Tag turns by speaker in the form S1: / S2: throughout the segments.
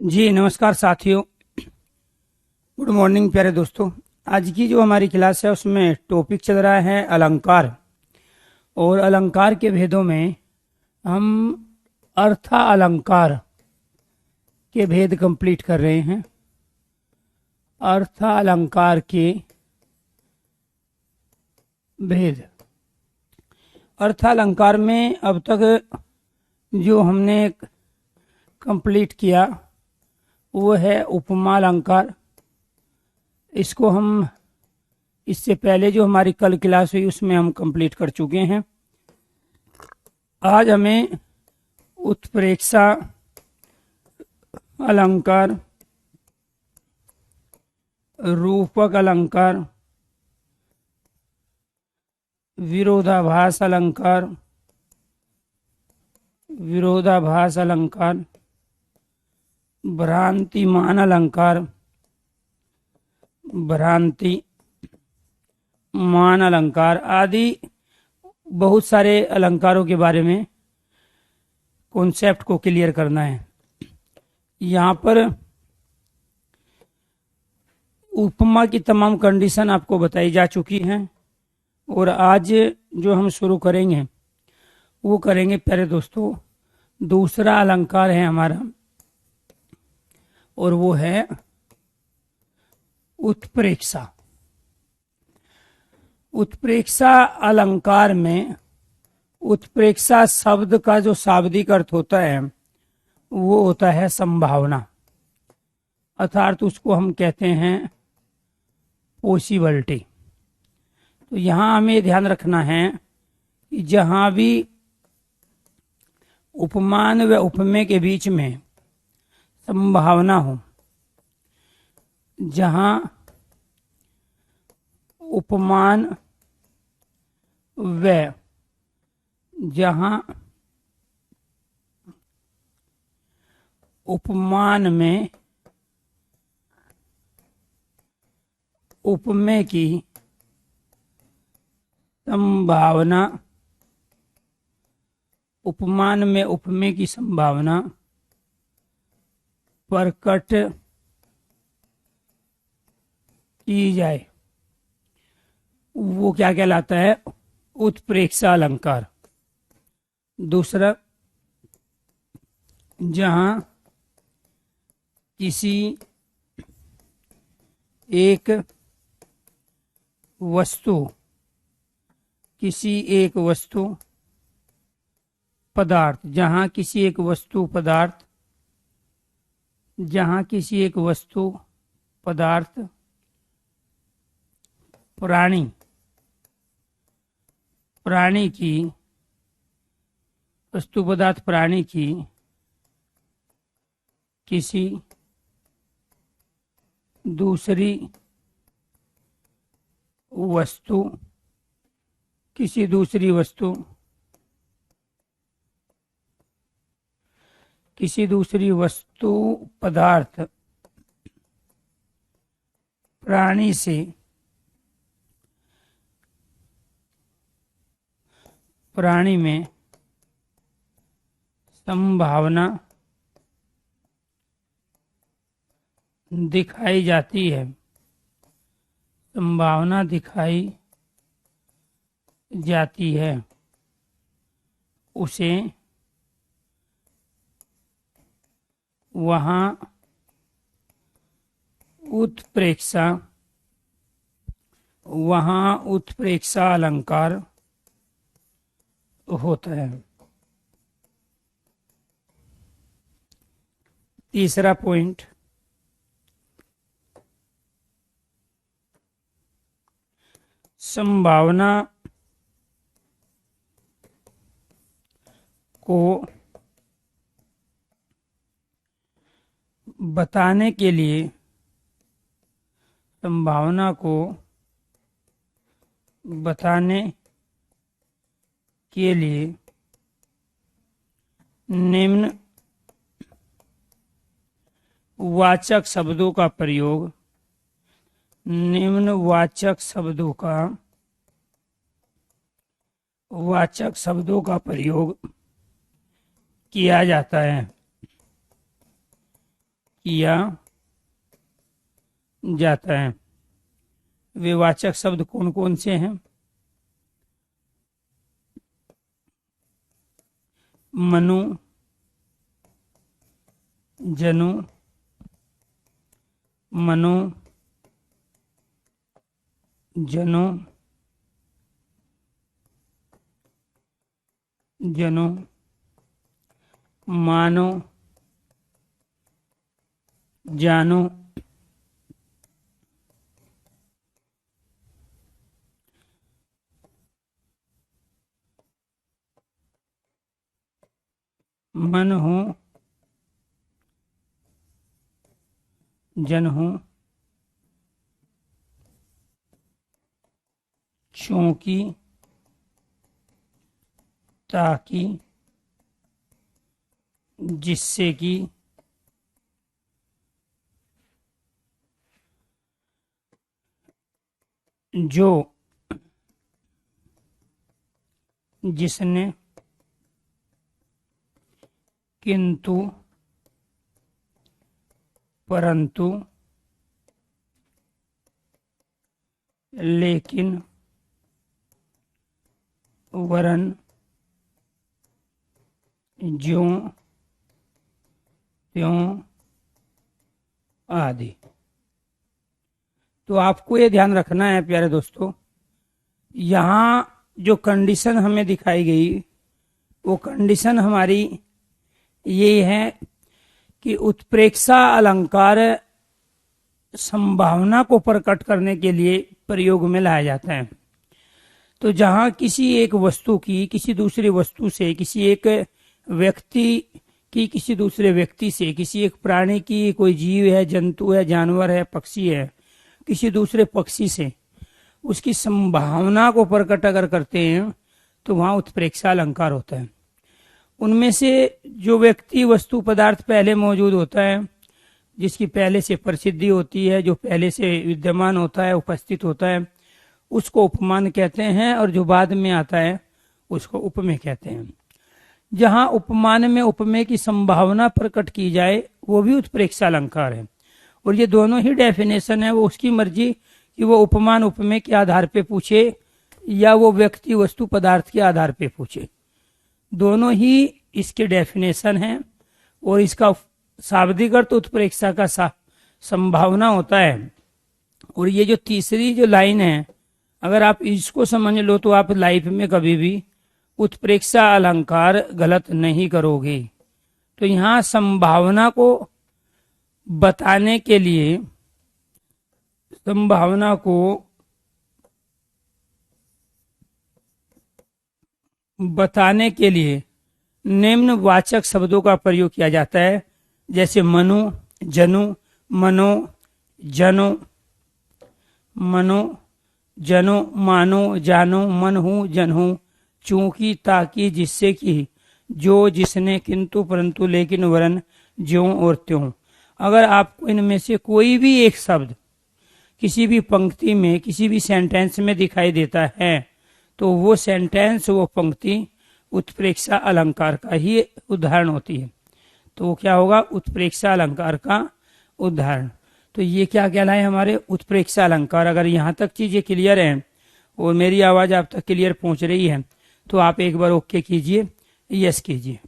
S1: जी नमस्कार साथियों। Good morning प्यारे दोस्तों। आज की जो हमारी क्लास है उसमें टॉपिक चल रहा है अलंकार। और अलंकार के भेदों में हम अर्था अलंकार के भेद कंप्लीट कर रहे हैं। अर्था अलंकार के भेद। अर्था अलंकार में अब तक जो हमने कंप्लीट किया वो है उपमा अलंकार। इसको हम इससे पहले जो हमारी कल क्लास हुई उसमें हम कंप्लीट कर चुके हैं। आज हमें उत्प्रेक्षा अलंकार, रूपक अलंकार, विरोधाभास अलंकार, विरोधाभास अलंकार, भ्रांतिमान अलंकार, भ्रांतिमान अलंकार आदि बहुत सारे अलंकारों के बारे में कॉन्सेप्ट को क्लियर करना है। यहाँ पर उपमा की तमाम कंडीशन आपको बताई जा चुकी हैं और आज जो हम शुरू करेंगे वो करेंगे प्यारे दोस्तों दूसरा अलंकार है हमारा और वो है उत्प्रेक्षा। उत्प्रेक्षा अलंकार में उत्प्रेक्षा शब्द का जो शाब्दिक अर्थ होता है वो होता है संभावना, अर्थात उसको हम कहते हैं पॉसिबिलिटी। तो यहाँ हमें ध्यान रखना है कि जहाँ भी उपमान व उपमेय के बीच में संभावना हो, जहाँ उपमान व जहाँ उपमान में उपमेय की संभावना, उपमान में उपमेय की संभावना प्रकट की जाए वो क्या कहलाता है? उत्प्रेक्षा अलंकार। दूसरा, जहां किसी एक वस्तु पदार्थ, जहां किसी एक वस्तु पदार्थ, जहां किसी एक वस्तु पदार्थ प्राणी की वस्तु पदार्थ प्राणी की किसी दूसरी वस्तु पदार्थ प्राणी से प्राणी में संभावना दिखाई जाती है, संभावना दिखाई जाती है, उसे वहाँ उत्प्रेक्षा अलंकार होता है। तीसरा पॉइंट, संभावना को बताने के लिए, संभावना को बताने के लिए निम्न वाचक शब्दों का प्रयोग, निम्न वाचक शब्दों का प्रयोग किया जाता है। किया जाता है। वे वाचक शब्द कौन कौन से हैं? मनु, जनु, मनो, जनो, जनो, मानो, जानो, मन हो, जन हो, चूंकि, ताकि, जिससे कि, जो, जिसने, किंतु, परंतु, लेकिन, वरन, ज्यों, त्यों आदि। तो आपको ये ध्यान रखना है प्यारे दोस्तों, यहाँ जो कंडीशन हमें दिखाई गई वो कंडीशन हमारी ये है कि उत्प्रेक्षा अलंकार संभावना को प्रकट करने के लिए प्रयोग में लाया जाता है। तो जहाँ किसी एक वस्तु की किसी दूसरी वस्तु से, किसी एक व्यक्ति की किसी दूसरे व्यक्ति से, किसी एक प्राणी की, कोई जीव है, जंतु है, जानवर है, पक्षी है, किसी दूसरे पक्षी से उसकी संभावना को प्रकट अगर करते हैं तो वहां उत्प्रेक्षा अलंकार होता है। उनमें से जो व्यक्ति, वस्तु, पदार्थ पहले मौजूद होता है, जिसकी पहले से प्रसिद्धि होती है, जो पहले से विद्यमान होता है, उपस्थित होता है, उसको उपमान कहते हैं, और जो बाद में आता है उसको उपमेय कहते हैं। जहां उपमान में उपमेय की संभावना प्रकट की जाए वो भी उत्प्रेक्षा अलंकार है। और ये दोनों ही डेफिनेशन है, वो उसकी मर्जी कि वो उपमान उपमेय के आधार पे पूछे या वो व्यक्ति, वस्तु, पदार्थ के आधार पे पूछे। दोनों ही इसके डेफिनेशन हैं और इसका शाब्दिक अर्थ उत्प्रेक्षा का संभावना होता है। और ये जो तीसरी जो लाइन है, अगर आप इसको समझ लो तो आप लाइफ में कभी भी उत्प्रेक्षा अलंकार गलत नहीं करोगे। तो यहाँ संभावना को बताने के लिए, संभावना को बताने के लिए निम्न वाचक शब्दों का प्रयोग किया जाता है, जैसे मनु, जनु, मनो, जनो, मनो, जनो, मानो, जानो, मन हूँ, जन हूँ, चूंकि, ताकि, जिससे कि, जो, जिसने, किंतु, परंतु, लेकिन, वरन, ज्यों और त्यों। अगर आपको इनमें से कोई भी एक शब्द किसी भी पंक्ति में, किसी भी सेंटेंस में दिखाई देता है तो वो सेंटेंस, वो पंक्ति उत्प्रेक्षा अलंकार का ही उदाहरण होती है। तो वो क्या होगा? उत्प्रेक्षा अलंकार का उदाहरण। तो ये क्या कहलाए? हमारे उत्प्रेक्षा अलंकार। अगर यहाँ तक चीजें क्लियर हैं और मेरी आवाज आप तक क्लियर पहुंच रही है तो आप एक बार ओके कीजिए, यस कीजिए।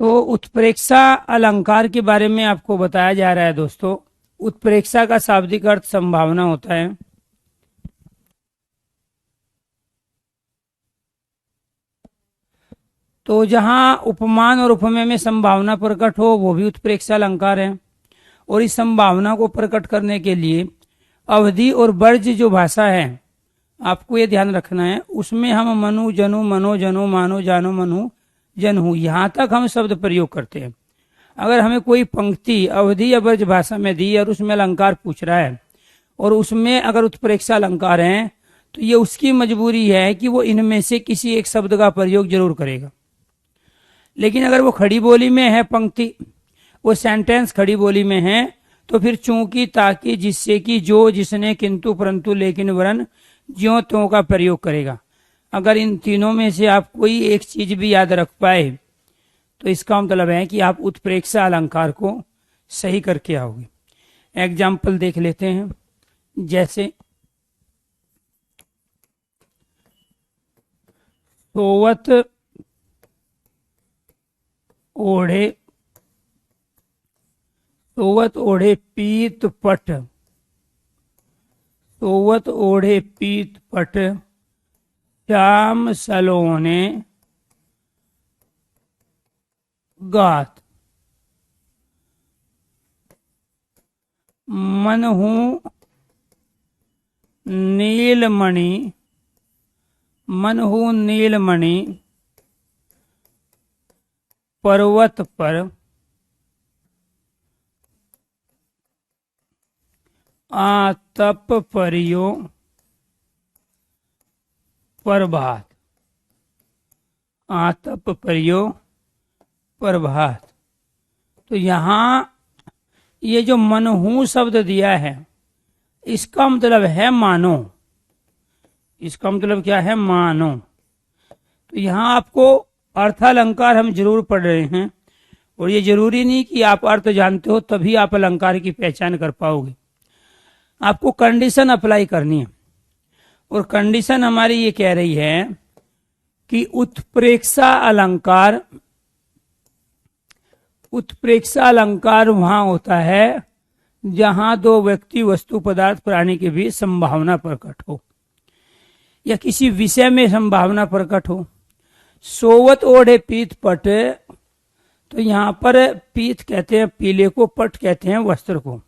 S1: तो उत्प्रेक्षा अलंकार के बारे में आपको बताया जा रहा है दोस्तों। उत्प्रेक्षा का शाब्दिक अर्थ संभावना होता है। तो जहां उपमान और उपमेय में संभावना प्रकट हो वो भी उत्प्रेक्षा अलंकार है। और इस संभावना को प्रकट करने के लिए अवधि और वर्ज्य जो भाषा है, आपको ये ध्यान रखना है, उसमें हम मनु जनु मनो जनो मानो जानो मनु जनहु यहाँ तक हम शब्द प्रयोग करते हैं। अगर हमें कोई पंक्ति अवधि या वर्ज्य भाषा में दी और उसमें अलंकार पूछ रहा है और उसमें अगर उत्प्रेक्षा अलंकार है, तो ये उसकी मजबूरी है कि वो इनमें से किसी एक शब्द का प्रयोग जरूर करेगा। लेकिन अगर वो खड़ी बोली में है पंक्ति, वो सेंटेंस खड़ी बोली में है, तो फिर चूंकि ताकि जिससे कि जो जिसने किंतु परंतु लेकिन वरन ज्यों त्यों का प्रयोग करेगा। अगर इन तीनों में से आप कोई एक चीज भी याद रख पाए तो इसका मतलब है कि आप उत्प्रेक्षा अलंकार को सही करके आओगे। एग्जाम्पल देख लेते हैं। जैसे सोवत ओढ़े पीत पट, सोवत ओढ़े पीत पट श्याम सलोने गात, मनहु नीलमणि पर्वत पर आतप परियो प्रभात, आतप परियो प्रभात। तो यहाँ ये जो मनहू शब्द दिया है, इसका मतलब है मानो। इसका मतलब क्या है? मानो। तो यहाँ आपको अर्थालंकार हम जरूर पढ़ रहे हैं, और ये जरूरी नहीं कि आप अर्थ जानते हो तभी आप अलंकार की पहचान कर पाओगे। आपको कंडीशन अप्लाई करनी है, और कंडीशन हमारी ये कह रही है कि उत्प्रेक्षा अलंकार वहां होता है जहां दो व्यक्ति वस्तु पदार्थ प्राणी के बीच संभावना प्रकट हो या किसी विषय में संभावना प्रकट हो। सोवत ओढ़े पीत पट, तो यहाँ पर पीत कहते हैं पीले को, पट कहते हैं वस्त्र को।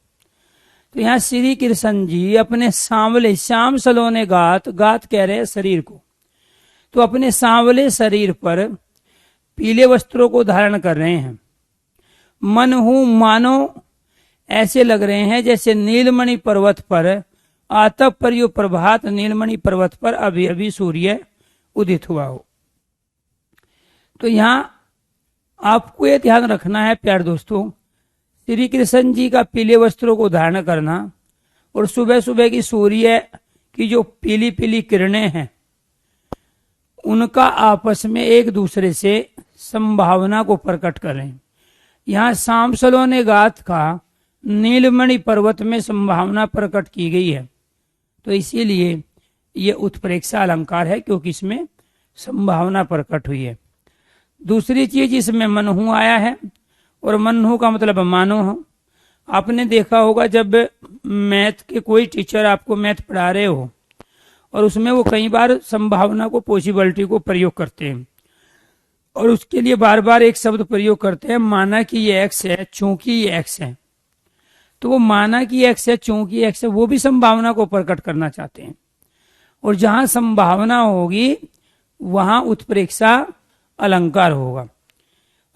S1: तो यहाँ श्री कृष्ण जी अपने सांवले श्याम सलोने गात कह रहे हैं शरीर को, तो अपने सांवले शरीर पर पीले वस्त्रों को धारण कर रहे हैं। मनहु मानो ऐसे लग रहे हैं जैसे नीलमणि पर्वत पर आतप परियो प्रभात, नीलमणि पर्वत पर अभी अभी सूर्य उदित हुआ हो। तो यहाँ आपको ये ध्यान रखना है प्यारे दोस्तों, श्री कृष्ण जी का पीले वस्त्रों को धारण करना और सुबह सुबह की सूर्य की जो पीली पीली किरणें हैं, उनका आपस में एक दूसरे से संभावना को प्रकट कर रहे हैं। यहाँ शाम सलोने गात का नीलमणि पर्वत में संभावना प्रकट की गई है, तो इसीलिए ये उत्प्रेक्षा अलंकार है, क्योंकि इसमें संभावना प्रकट हुई है। दूसरी चीज, इसमें मनहु आया है, और मनहु का मतलब मानो हो। आपने देखा होगा जब मैथ के कोई टीचर आपको मैथ पढ़ा रहे हो और उसमें वो कई बार संभावना को, पॉसिबिलिटी को प्रयोग करते हैं, और उसके लिए बार बार एक शब्द प्रयोग करते हैं, माना कि ये एक्स है चूंकि ये एक्स है। तो वो माना कि एक्स है चूंकि एक्स है, वो भी संभावना को प्रकट करना चाहते हैं। और जहां संभावना होगी वहां उत्प्रेक्षा अलंकार होगा।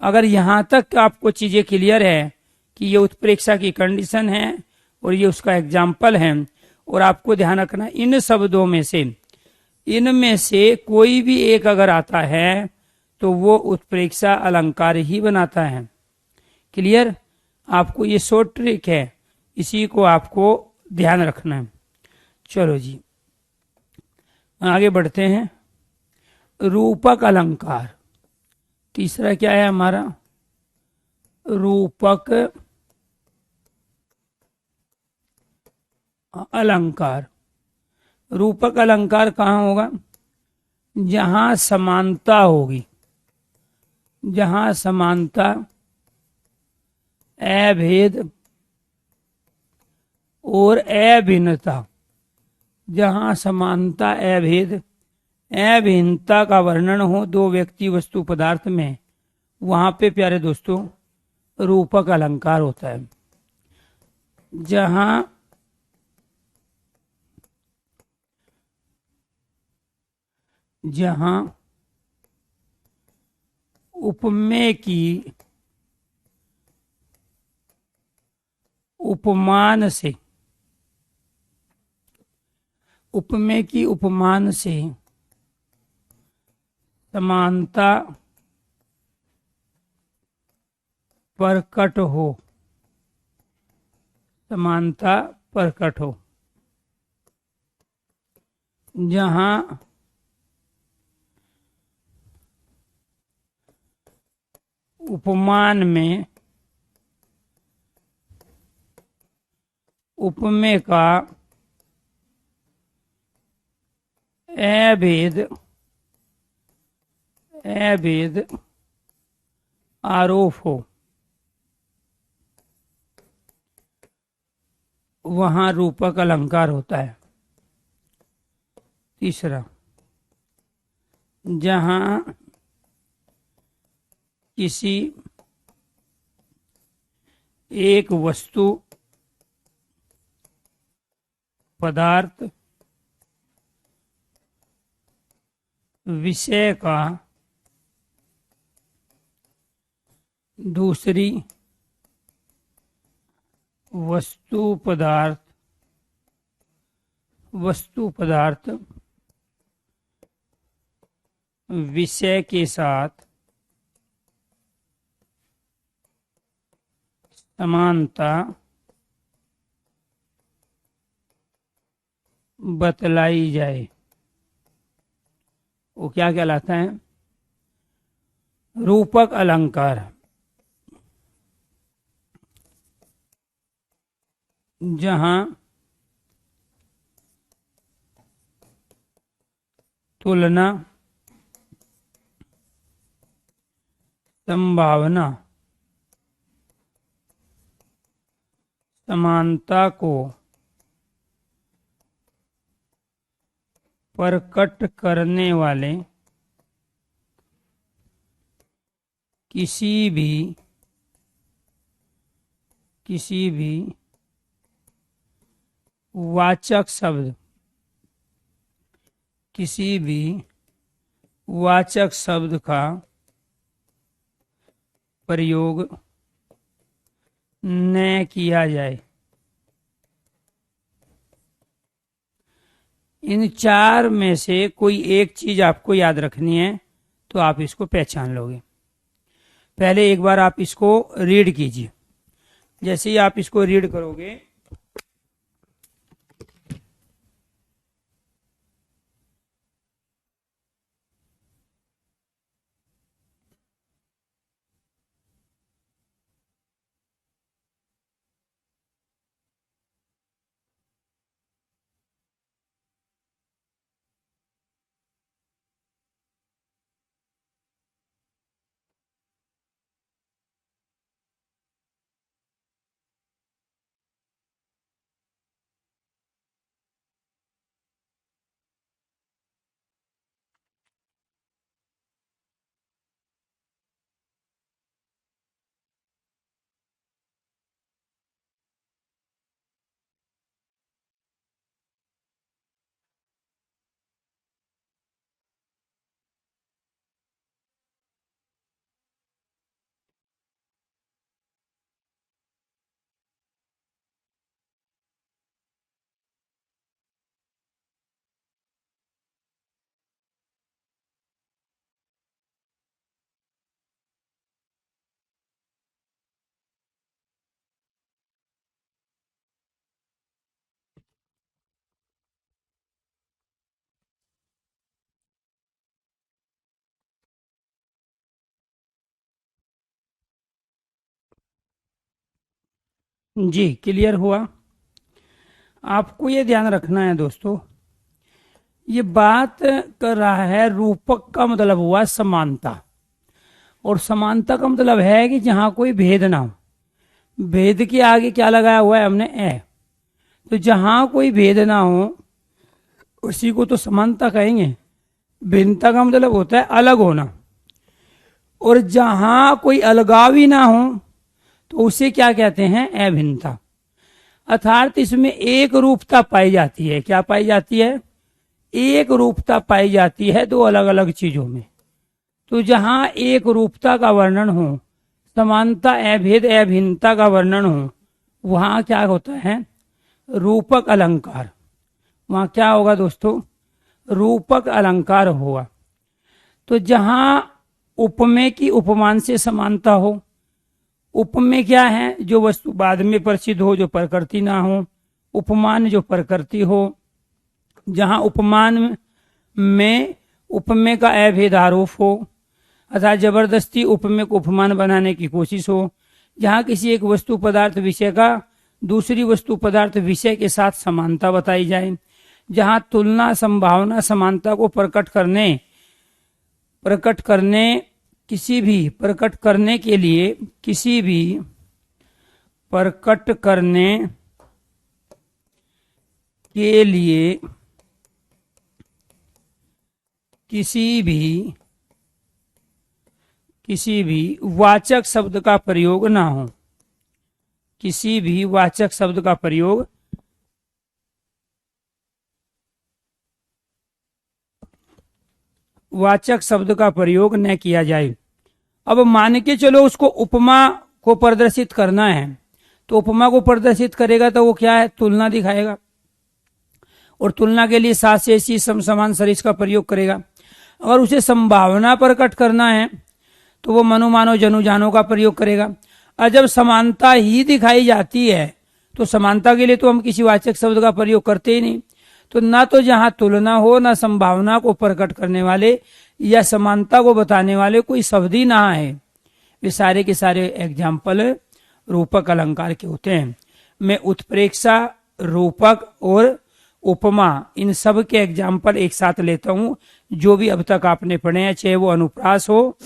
S1: अगर यहां तक आपको चीजें क्लियर है कि ये उत्प्रेक्षा की कंडीशन है और ये उसका एग्जाम्पल है, और आपको ध्यान रखना इन शब्दों में से, इनमें से कोई भी एक अगर आता है तो वो उत्प्रेक्षा अलंकार ही बनाता है। क्लियर? आपको ये शॉर्ट ट्रिक है, इसी को आपको ध्यान रखना है। चलो जी आगे बढ़ते हैं। रूपक अलंकार, तीसरा क्या है हमारा? रूपक अलंकार। रूपक अलंकार कहाँ होगा? जहां समानता होगी, जहां समानता, अभेद और अभिन्नता, जहां समानता, अभेद, अभिन्नता का वर्णन हो दो व्यक्ति, वस्तु, पदार्थ में, वहां पे प्यारे दोस्तों रूपक अलंकार होता है। जहां उपमेय की उपमान से, उपमेय की उपमान से समानता प्रकट हो, समानता प्रकट हो, जहां उपमान में उपमेय का अभेद आरोप हो, वहां रूपक अलंकार होता है। तीसरा, जहां किसी एक वस्तु, पदार्थ, विषय का दूसरी वस्तु, पदार्थ, विषय के साथ समानता बतलाई जाए, वो क्या कहलाता है? रूपक अलंकार। जहां तुलना, संभावना, समानता को प्रकट करने वाले किसी भी वाचक शब्द, किसी भी वाचक शब्द का प्रयोग न किया जाए। इन चार में से कोई एक चीज आपको याद रखनी है तो आप इसको पहचान लोगे। पहले एक बार आप इसको रीड कीजिए। जैसे ही आप इसको रीड करोगे जी क्लियर हुआ। आपको ये ध्यान रखना है दोस्तों, ये बात कर रहा है रूपक का मतलब हुआ समानता, और समानता का मतलब है कि जहां कोई भेद ना हो। भेद के आगे क्या लगाया हुआ है हमने, ए। तो जहां कोई भेद ना हो उसी को तो समानता कहेंगे। भिन्नता का मतलब होता है अलग होना, और जहां कोई अलगाव ही ना हो तो उसे क्या कहते हैं, अभिन्नता। अर्थात इसमें एक रूपता पाई जाती है। क्या पाई जाती है, एक रूपता पाई जाती है दो अलग अलग चीजों में। तो जहां एक रूपता का वर्णन हो, समानता अभेद अभिन्नता का वर्णन हो, वहां क्या होता है, रूपक अलंकार। वहां क्या होगा दोस्तों, रूपक अलंकार होगा। तो जहां उपमेय की उपमान से समानता हो, उपमेय क्या है, जो वस्तु बाद में प्रसिद्ध हो, जो प्रकृति ना हो। उपमान जो प्रकृति हो। जहां उपमान में उपमेय का अभेद आरोप हो, अर्थात जबरदस्ती उपमेय को उपमान बनाने की कोशिश हो। जहां किसी एक वस्तु पदार्थ विषय का दूसरी वस्तु पदार्थ विषय के साथ समानता बताई जाए। जहां तुलना संभावना समानता को प्रकट करने किसी भी प्रकट करने के लिए किसी भी प्रकट करने के लिए किसी भी वाचक शब्द का प्रयोग ना हो। किसी भी वाचक शब्द का प्रयोग न किया जाए। अब मान के चलो उसको उपमा को प्रदर्शित करना है, तो उपमा को प्रदर्शित करेगा तो वो क्या है, तुलना दिखाएगा, और तुलना के लिए सात से ऐसी समान सरिस का प्रयोग करेगा। अगर उसे संभावना प्रकट करना है तो वो मनु मानो जनु जानो का प्रयोग करेगा। और जब समानता ही दिखाई जाती है तो समानता के लिए तो हम किसी वाचक शब्द का प्रयोग करते ही नहीं। तो ना तो जहां तुलना हो, ना संभावना को प्रकट करने वाले या समानता को बताने वाले कोई शब्द ही ना है। वे सारे के सारे एग्जाम्पल रूपक अलंकार के होते हैं। मैं उत्प्रेक्षा, रूपक और उपमा, इन सब के एग्जाम्पल एक साथ लेता हूं। जो भी अब तक आपने पढ़े हैं, चाहे वो अनुप्रास हो,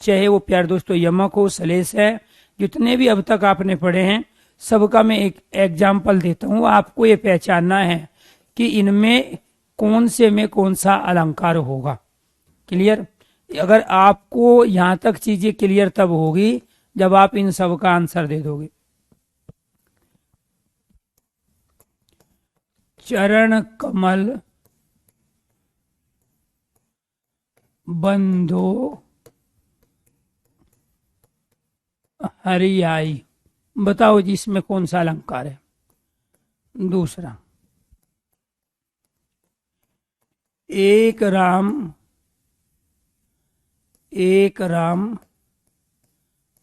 S1: चाहे वो प्यार दोस्तों यमक हो, सलेस है, जितने भी अब तक आपने पढ़े हैं सबका मैं एक एग्जाम्पल देता हूं। आपको ये पहचानना है कि इनमें कौन से में कौन सा अलंकार होगा। क्लियर? अगर आपको यहां तक चीजें क्लियर तब होगी जब आप इन सब का आंसर दे दोगे। चरण कमल बंधो हरियाई, बताओ जी इसमें कौन सा अलंकार है। दूसरा, एक राम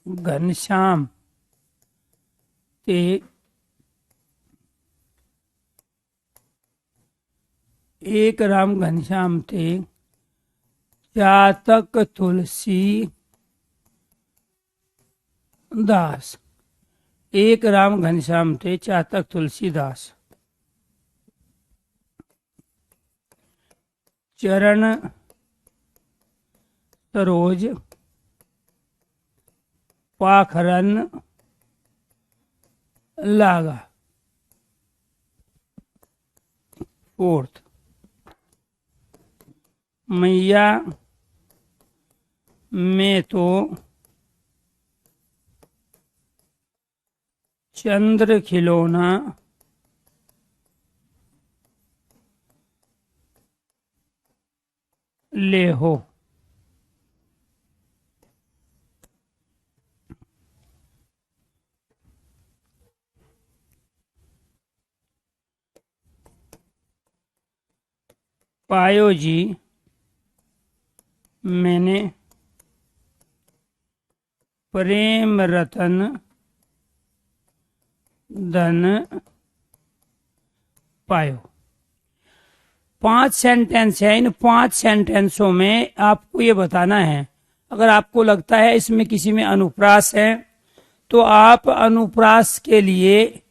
S1: घनश्याम ते एक राम घनश्याम थे चातक तुलसी दास। एक राम घनश्याम थे चातक तुलसीदास। चरण सरोज पाखरन लागा। फोर्थ, मैया में तो चंद्र खिलौना ले हो। पायो जी मैंने प्रेम रतन धन पायो। 5 सेंटेंस है। इन 5 सेंटेंसों में आपको ये बताना है, अगर आपको लगता है इसमें किसी में अनुप्रास है तो आप अनुप्रास के लिए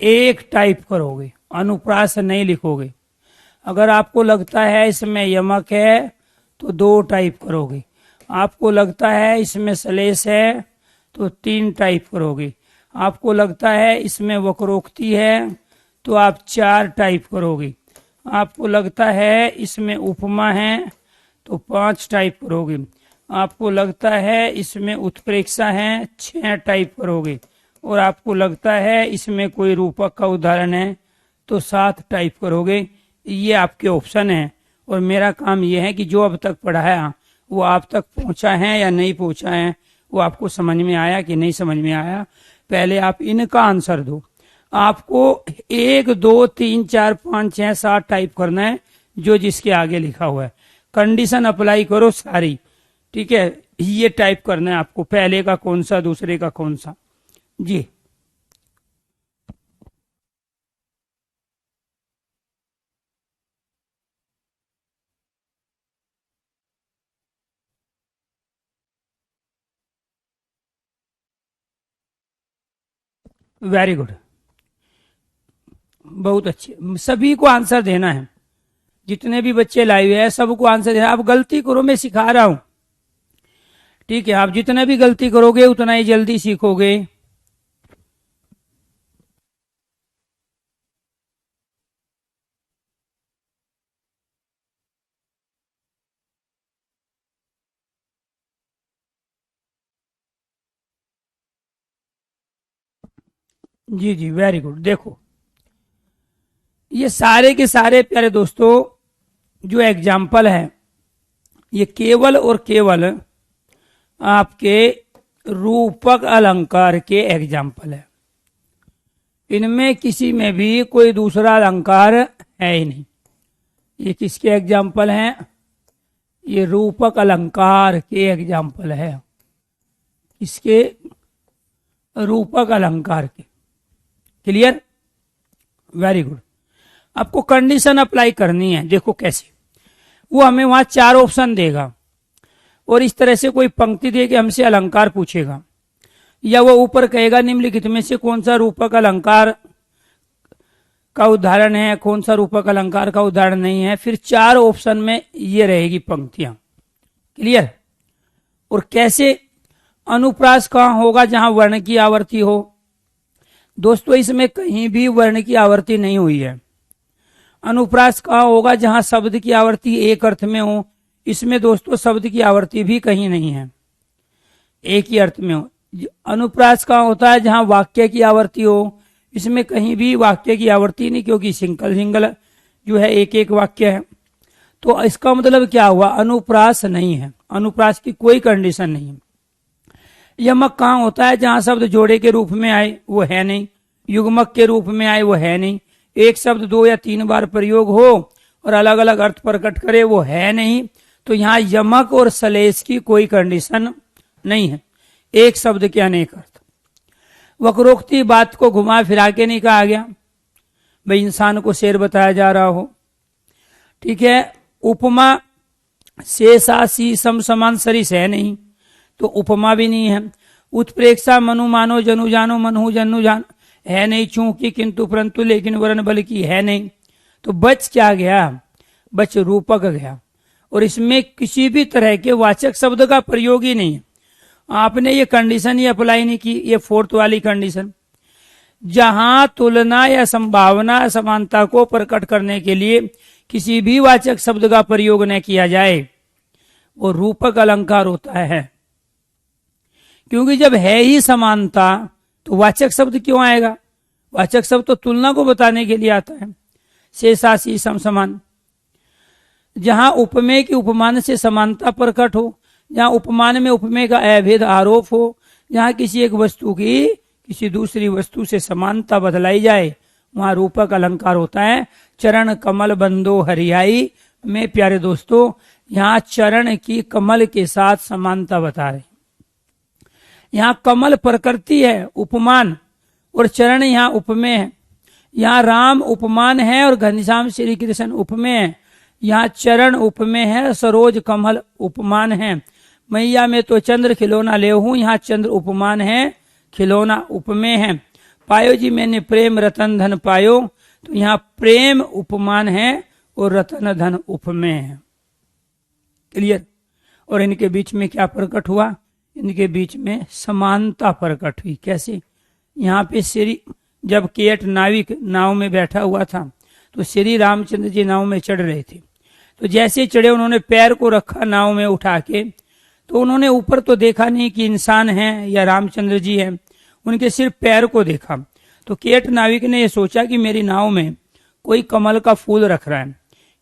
S1: एक टाइप करोगे, अनुप्रास नहीं लिखोगे। अगर आपको लगता है इसमें यमक है तो 2 टाइप करोगे। आपको लगता है इसमें सलेस है तो 3 टाइप करोगे, आपको लगता है इसमें वक्रोक्ति है तो आप 4 टाइप करोगे, आपको लगता है इसमें उपमा है तो 5 टाइप करोगे, आपको लगता है इसमें उत्प्रेक्षा है 6 टाइप करोगे, और आपको लगता है इसमें कोई रूपक का उदाहरण है तो 7 टाइप करोगे। ये आपके ऑप्शन हैं, और मेरा काम यह है कि जो अब तक पढ़ाया वो आप तक पहुंचा है या नहीं पहुंचा है, वो आपको समझ में आया कि नहीं समझ में आया। पहले आप इनका आंसर दो। आपको 1 2 3 4 5 6 7 टाइप करना है जो जिसके आगे लिखा हुआ है। कंडीशन अप्लाई करो सारी, ठीक है। ये टाइप करना है आपको, पहले का कौन सा, दूसरे का कौन सा। जी वेरी गुड, बहुत अच्छे। सभी को आंसर देना है, जितने भी बच्चे लाइव है सबको आंसर देना। आप गलती करो, मैं सिखा रहा हूं, ठीक है। आप जितना भी गलती करोगे उतना ही जल्दी सीखोगे। जी जी वेरी गुड। देखो ये सारे के सारे प्यारे दोस्तों जो एग्जाम्पल है, ये केवल और केवल आपके रूपक अलंकार के एग्जाम्पल है। इनमें किसी में भी कोई दूसरा अलंकार है ही नहीं। ये किसके एग्जाम्पल हैं? ये रूपक अलंकार के एग्जाम्पल है। इसके रूपक अलंकार के। क्लियर? Very good. आपको कंडीशन अप्लाई करनी है। देखो कैसे, वो हमें वहां 4 ऑप्शन देगा और इस तरह से कोई पंक्ति दे के हमसे अलंकार पूछेगा, या वो ऊपर कहेगा निम्नलिखित में से कौन सा रूपक अलंकार का उदाहरण है, कौन सा रूपक अलंकार का उदाहरण नहीं है। फिर 4 ऑप्शन में ये रहेगी पंक्तियां। क्लियर? और कैसे अनुप्रास कहां होगा? जहां वर्ण की आवर्ती हो। दोस्तों इसमें कहीं भी वर्ण की आवर्ती नहीं हुई है। अनुप्रास कहां होगा? जहां शब्द की आवर्ती एक अर्थ में हो। इसमें दोस्तों शब्द की आवर्ती भी कहीं नहीं है, एक ही अर्थ में हो। अनुप्रास कहां होता है? जहां वाक्य की आवर्ती हो। इसमें कहीं भी वाक्य की आवर्ती नहीं, क्योंकि सिंगल सिंगल जो है एक एक वाक्य है। तो इसका मतलब क्या हुआ? अनुप्रास नहीं है, अनुप्रास की कोई कंडीशन नहीं है। यमक कहां होता है? जहां शब्द जोड़े के रूप में आए, वो है नहीं। युग्मक के रूप में आए, वो है नहीं। एक शब्द 2 या 3 बार प्रयोग हो और अलग अलग अर्थ प्रकट करे, वो है नहीं। तो यहाँ यमक और सलेस की कोई कंडीशन नहीं है। एक शब्द के अनेक अर्थ। वक्रोक्ति बात को घुमा फिरा के नहीं कहा गया, भाई इंसान को शेर बताया जा रहा हो, ठीक है। उपमा से सा सी सम समान सरिस है नहीं, तो उपमा भी नहीं है। उत्प्रेक्षा मनु मानो जनु जानो मनहु जनु जान है नहीं, चूंकि किंतु परंतु लेकिन वर्ण बल की है नहीं। तो बच क्या गया? बच रूपक गया। और इसमें किसी भी तरह के वाचक शब्द का प्रयोग ही नहीं है। आपने ये कंडीशन ही अप्लाई नहीं की, ये 4th वाली कंडीशन। जहां तुलना या संभावना समानता को प्रकट करने के लिए किसी भी वाचक शब्द का प्रयोग न किया जाए, वो रूपक अलंकार होता है। क्योंकि जब है ही समानता तो वाचक शब्द क्यों आएगा? वाचक शब्द तो तुलना को बताने के लिए आता है। शेषा सी सम समान। जहां उपमेय की उपमान से समानता प्रकट हो, जहां उपमान में उपमेय का अभेद आरोप हो, जहां किसी एक वस्तु की किसी दूसरी वस्तु से समानता बदलाई जाए, वहां रूपक अलंकार होता है। चरण कमल बंदो हरियाई में प्यारे दोस्तों यहाँ चरण की कमल के साथ समानता बता रहे। यहाँ कमल प्रकृति है, उपमान, और चरण यहाँ उपमेय है। यहाँ राम उपमान है और घनश्याम श्री कृष्ण उपमेय है। यहाँ चरण उपमेय है, सरोज कमल उपमान है। मैया में तो चंद्र खिलौना ले हूं, यहाँ चंद्र उपमान है, खिलौना उपमेय है। पायो जी मैंने प्रेम रतन धन पायो, तो यहाँ प्रेम उपमान है और रतन धन उपमेय है। क्लियर? और इनके बीच में क्या प्रकट हुआ? इनके बीच में समानता प्रकट हुई। कैसे? यहाँ पे श्री जब केट नाविक नाव में बैठा हुआ था तो श्री रामचंद्र जी नाव में चढ़ रहे थे। तो जैसे चढ़े उन्होंने पैर को रखा नाव में उठा के, तो उन्होंने ऊपर तो देखा नहीं कि इंसान है या रामचंद्र जी हैं, उनके सिर्फ पैर को देखा। तो केट नाविक ने यह सोचा कि मेरी नाव में कोई कमल का फूल रख रहा है,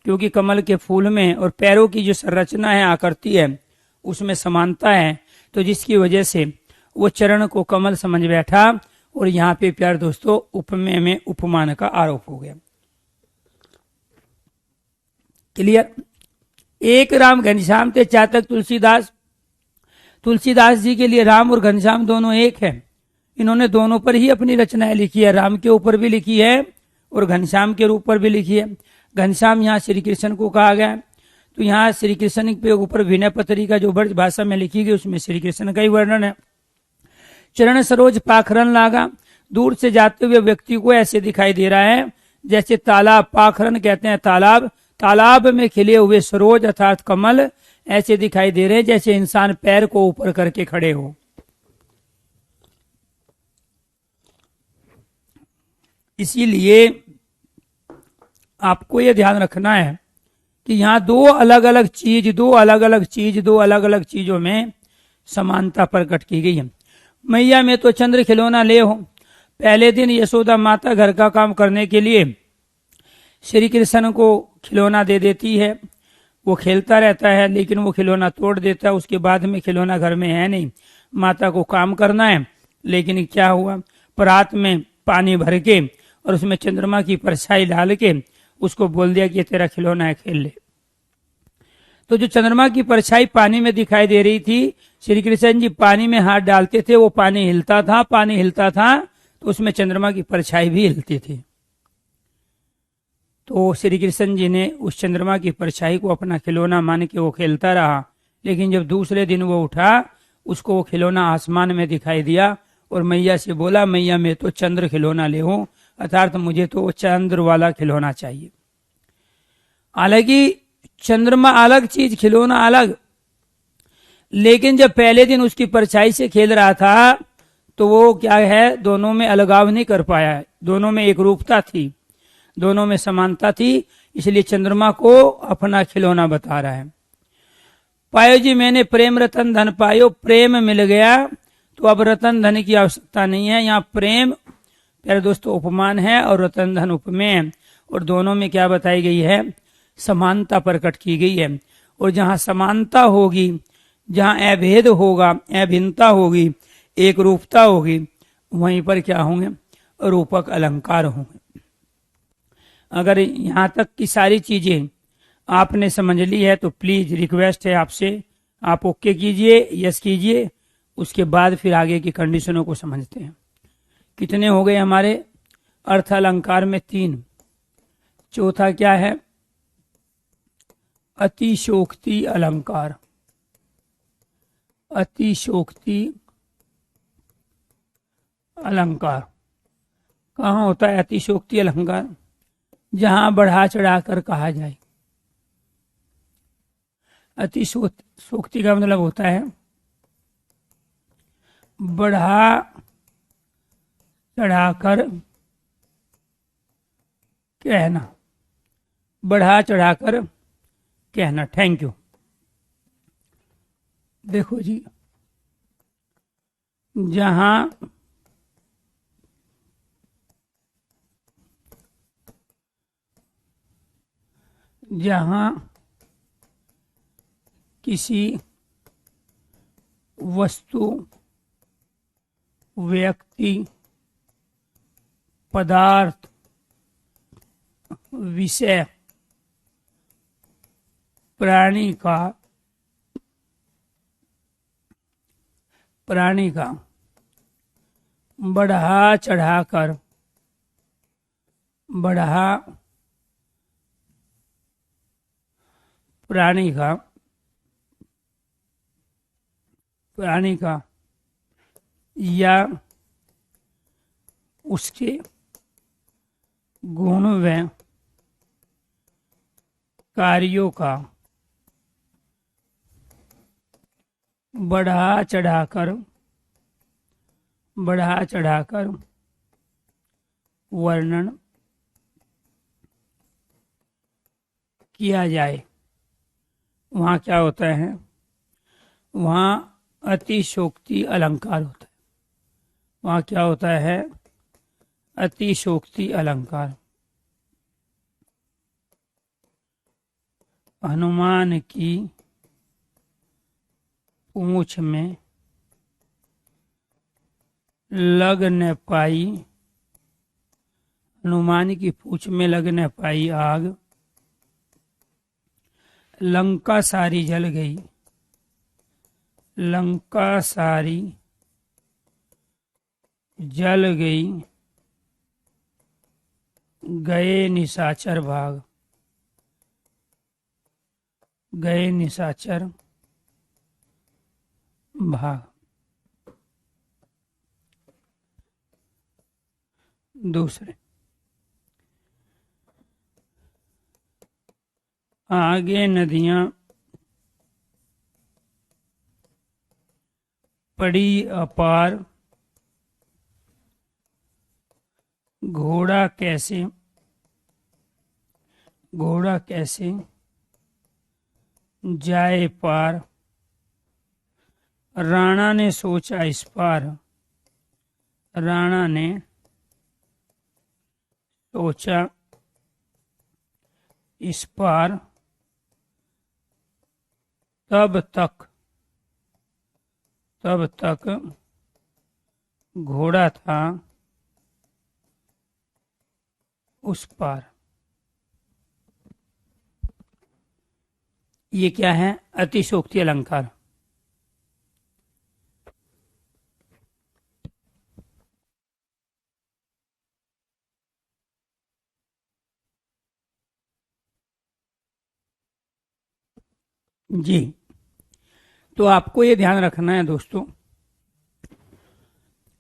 S1: क्योंकि कमल के फूल में और पैरों की जो संरचना है, आकृति है, उसमें समानता है। तो जिसकी वजह से वो चरण को कमल समझ बैठा और यहाँ पे प्यार दोस्तों उपमेय में उपमान का आरोप हो गया। क्लियर? एक राम घनश्याम थे चातक तुलसीदास। तुलसीदास जी के लिए राम और घनश्याम दोनों एक है। इन्होंने दोनों पर ही अपनी रचनाएं लिखी है, राम के ऊपर भी लिखी है और घनश्याम के रूप पर भी लिखी है। घनश्याम यहाँ श्री कृष्ण को कहा गया है। तो यहाँ श्री कृष्ण के ऊपर विनय पत्रिका जो ब्रज भाषा में लिखी गई उसमें श्री कृष्ण का ही वर्णन है। चरण सरोज पाखरन लागा, दूर से जाते हुए व्यक्ति को ऐसे दिखाई दे रहा है जैसे तालाब, पाखरन कहते हैं तालाब, तालाब में खिले हुए सरोज अर्थात कमल ऐसे दिखाई दे रहे हैं जैसे इंसान पैर को ऊपर करके खड़े हो। इसीलिए आपको यह ध्यान रखना है कि यहाँ दो अलग अलग चीजों में समानता प्रकट की गई है। मैया में तो चंद्र खिलौना ले हो। पहले दिन यशोदा माता घर का काम करने के लिए श्री कृष्ण को खिलौना दे देती है। वो खेलता रहता है लेकिन वो खिलौना तोड़ देता है। उसके बाद में खिलौना घर में है नहीं, माता को काम करना है। लेकिन क्या हुआ, परात में पानी भर के और उसमें चंद्रमा की परछाई डाल के उसको बोल दिया कि तेरा खिलौना है, खेल ले। तो जो चंद्रमा की परछाई पानी में दिखाई दे रही थी, श्री कृष्ण जी पानी में हाथ डालते थे, वो पानी हिलता था तो उसमें चंद्रमा की परछाई भी हिलती थी। तो श्री कृष्ण जी ने उस चंद्रमा की परछाई को अपना खिलौना मान के वो खेलता रहा। लेकिन जब दूसरे दिन वो उठा, उसको वो खिलौना आसमान में दिखाई दिया और मैया से बोला, मैया मैं तो चंद्र खिलौना ले हूं, अर्थात मुझे तो चंद्र वाला खिलौना चाहिए। हालांकि चंद्रमा अलग चीज, खिलौना अलग। लेकिन जब पहले दिन उसकी परछाई से खेल रहा था तो वो क्या है, दोनों में अलगाव नहीं कर पाया। दोनों में एक रूपता थी, दोनों में समानता थी। इसलिए चंद्रमा को अपना खिलौना बता रहा है। पायो जी मैंने प्रेम रतन धन पायो, प्रेम मिल गया तो अब रतन धन की आवश्यकता नहीं है। यहाँ प्रेम प्यारे दोस्तों उपमान है और रतन धन उपमेय है। और दोनों में क्या बताई गई है, समानता प्रकट की गई है। और जहाँ समानता होगी, जहाँ अभेद होगा, अभिन्नता होगी, एक रूपता होगी, वहीं पर क्या होंगे, रूपक अलंकार होंगे। अगर यहाँ तक की सारी चीजें आपने समझ ली है तो प्लीज रिक्वेस्ट है आपसे, आप ओके कीजिए, यस कीजिए। उसके बाद फिर आगे की कंडीशनों को समझते हैं। कितने हो गए हमारे अर्थ अलंकार में? 3। चौथा क्या है? अतिशोक्ति अलंकार। अतिशोक्ति अलंकार कहाँ होता है? अतिशोक्ति अलंकार जहां बढ़ा चढ़ाकर कहा जाए। अतिशोक्ति का मतलब होता है बढ़ा चढ़ाकर कहना, बढ़ा चढ़ाकर कहना। Thank you. देखो जी, जहां किसी वस्तु, व्यक्ति, पदार्थ, विषय, प्राणी का बढ़ा चढ़ाकर, प्राणी का या उसके गुण व कार्यों का बढ़ा चढ़ाकर वर्णन किया जाए, वहाँ क्या होता है, वहाँ अतिशोक्ति अलंकार होता है। वहाँ क्या होता है, अतिशोक्ति अलंकार। हनुमान की पूंछ में लग न पाई, हनुमान की पूंछ में लग न पाई आग, लंका सारी जल गई, लंका सारी जल गई, गए निशाचर भाग, गए निशाचर भाग। दूसरे, आगे नदियां पड़ी अपार, घोड़ा कैसे जाए पार, राणा ने सोचा इस पार, राणा ने सोचा इस पार, तब तक घोड़ा था उस पार। ये क्या है, अतिशोक्ति अलंकार। जी, तो आपको ये ध्यान रखना है दोस्तों,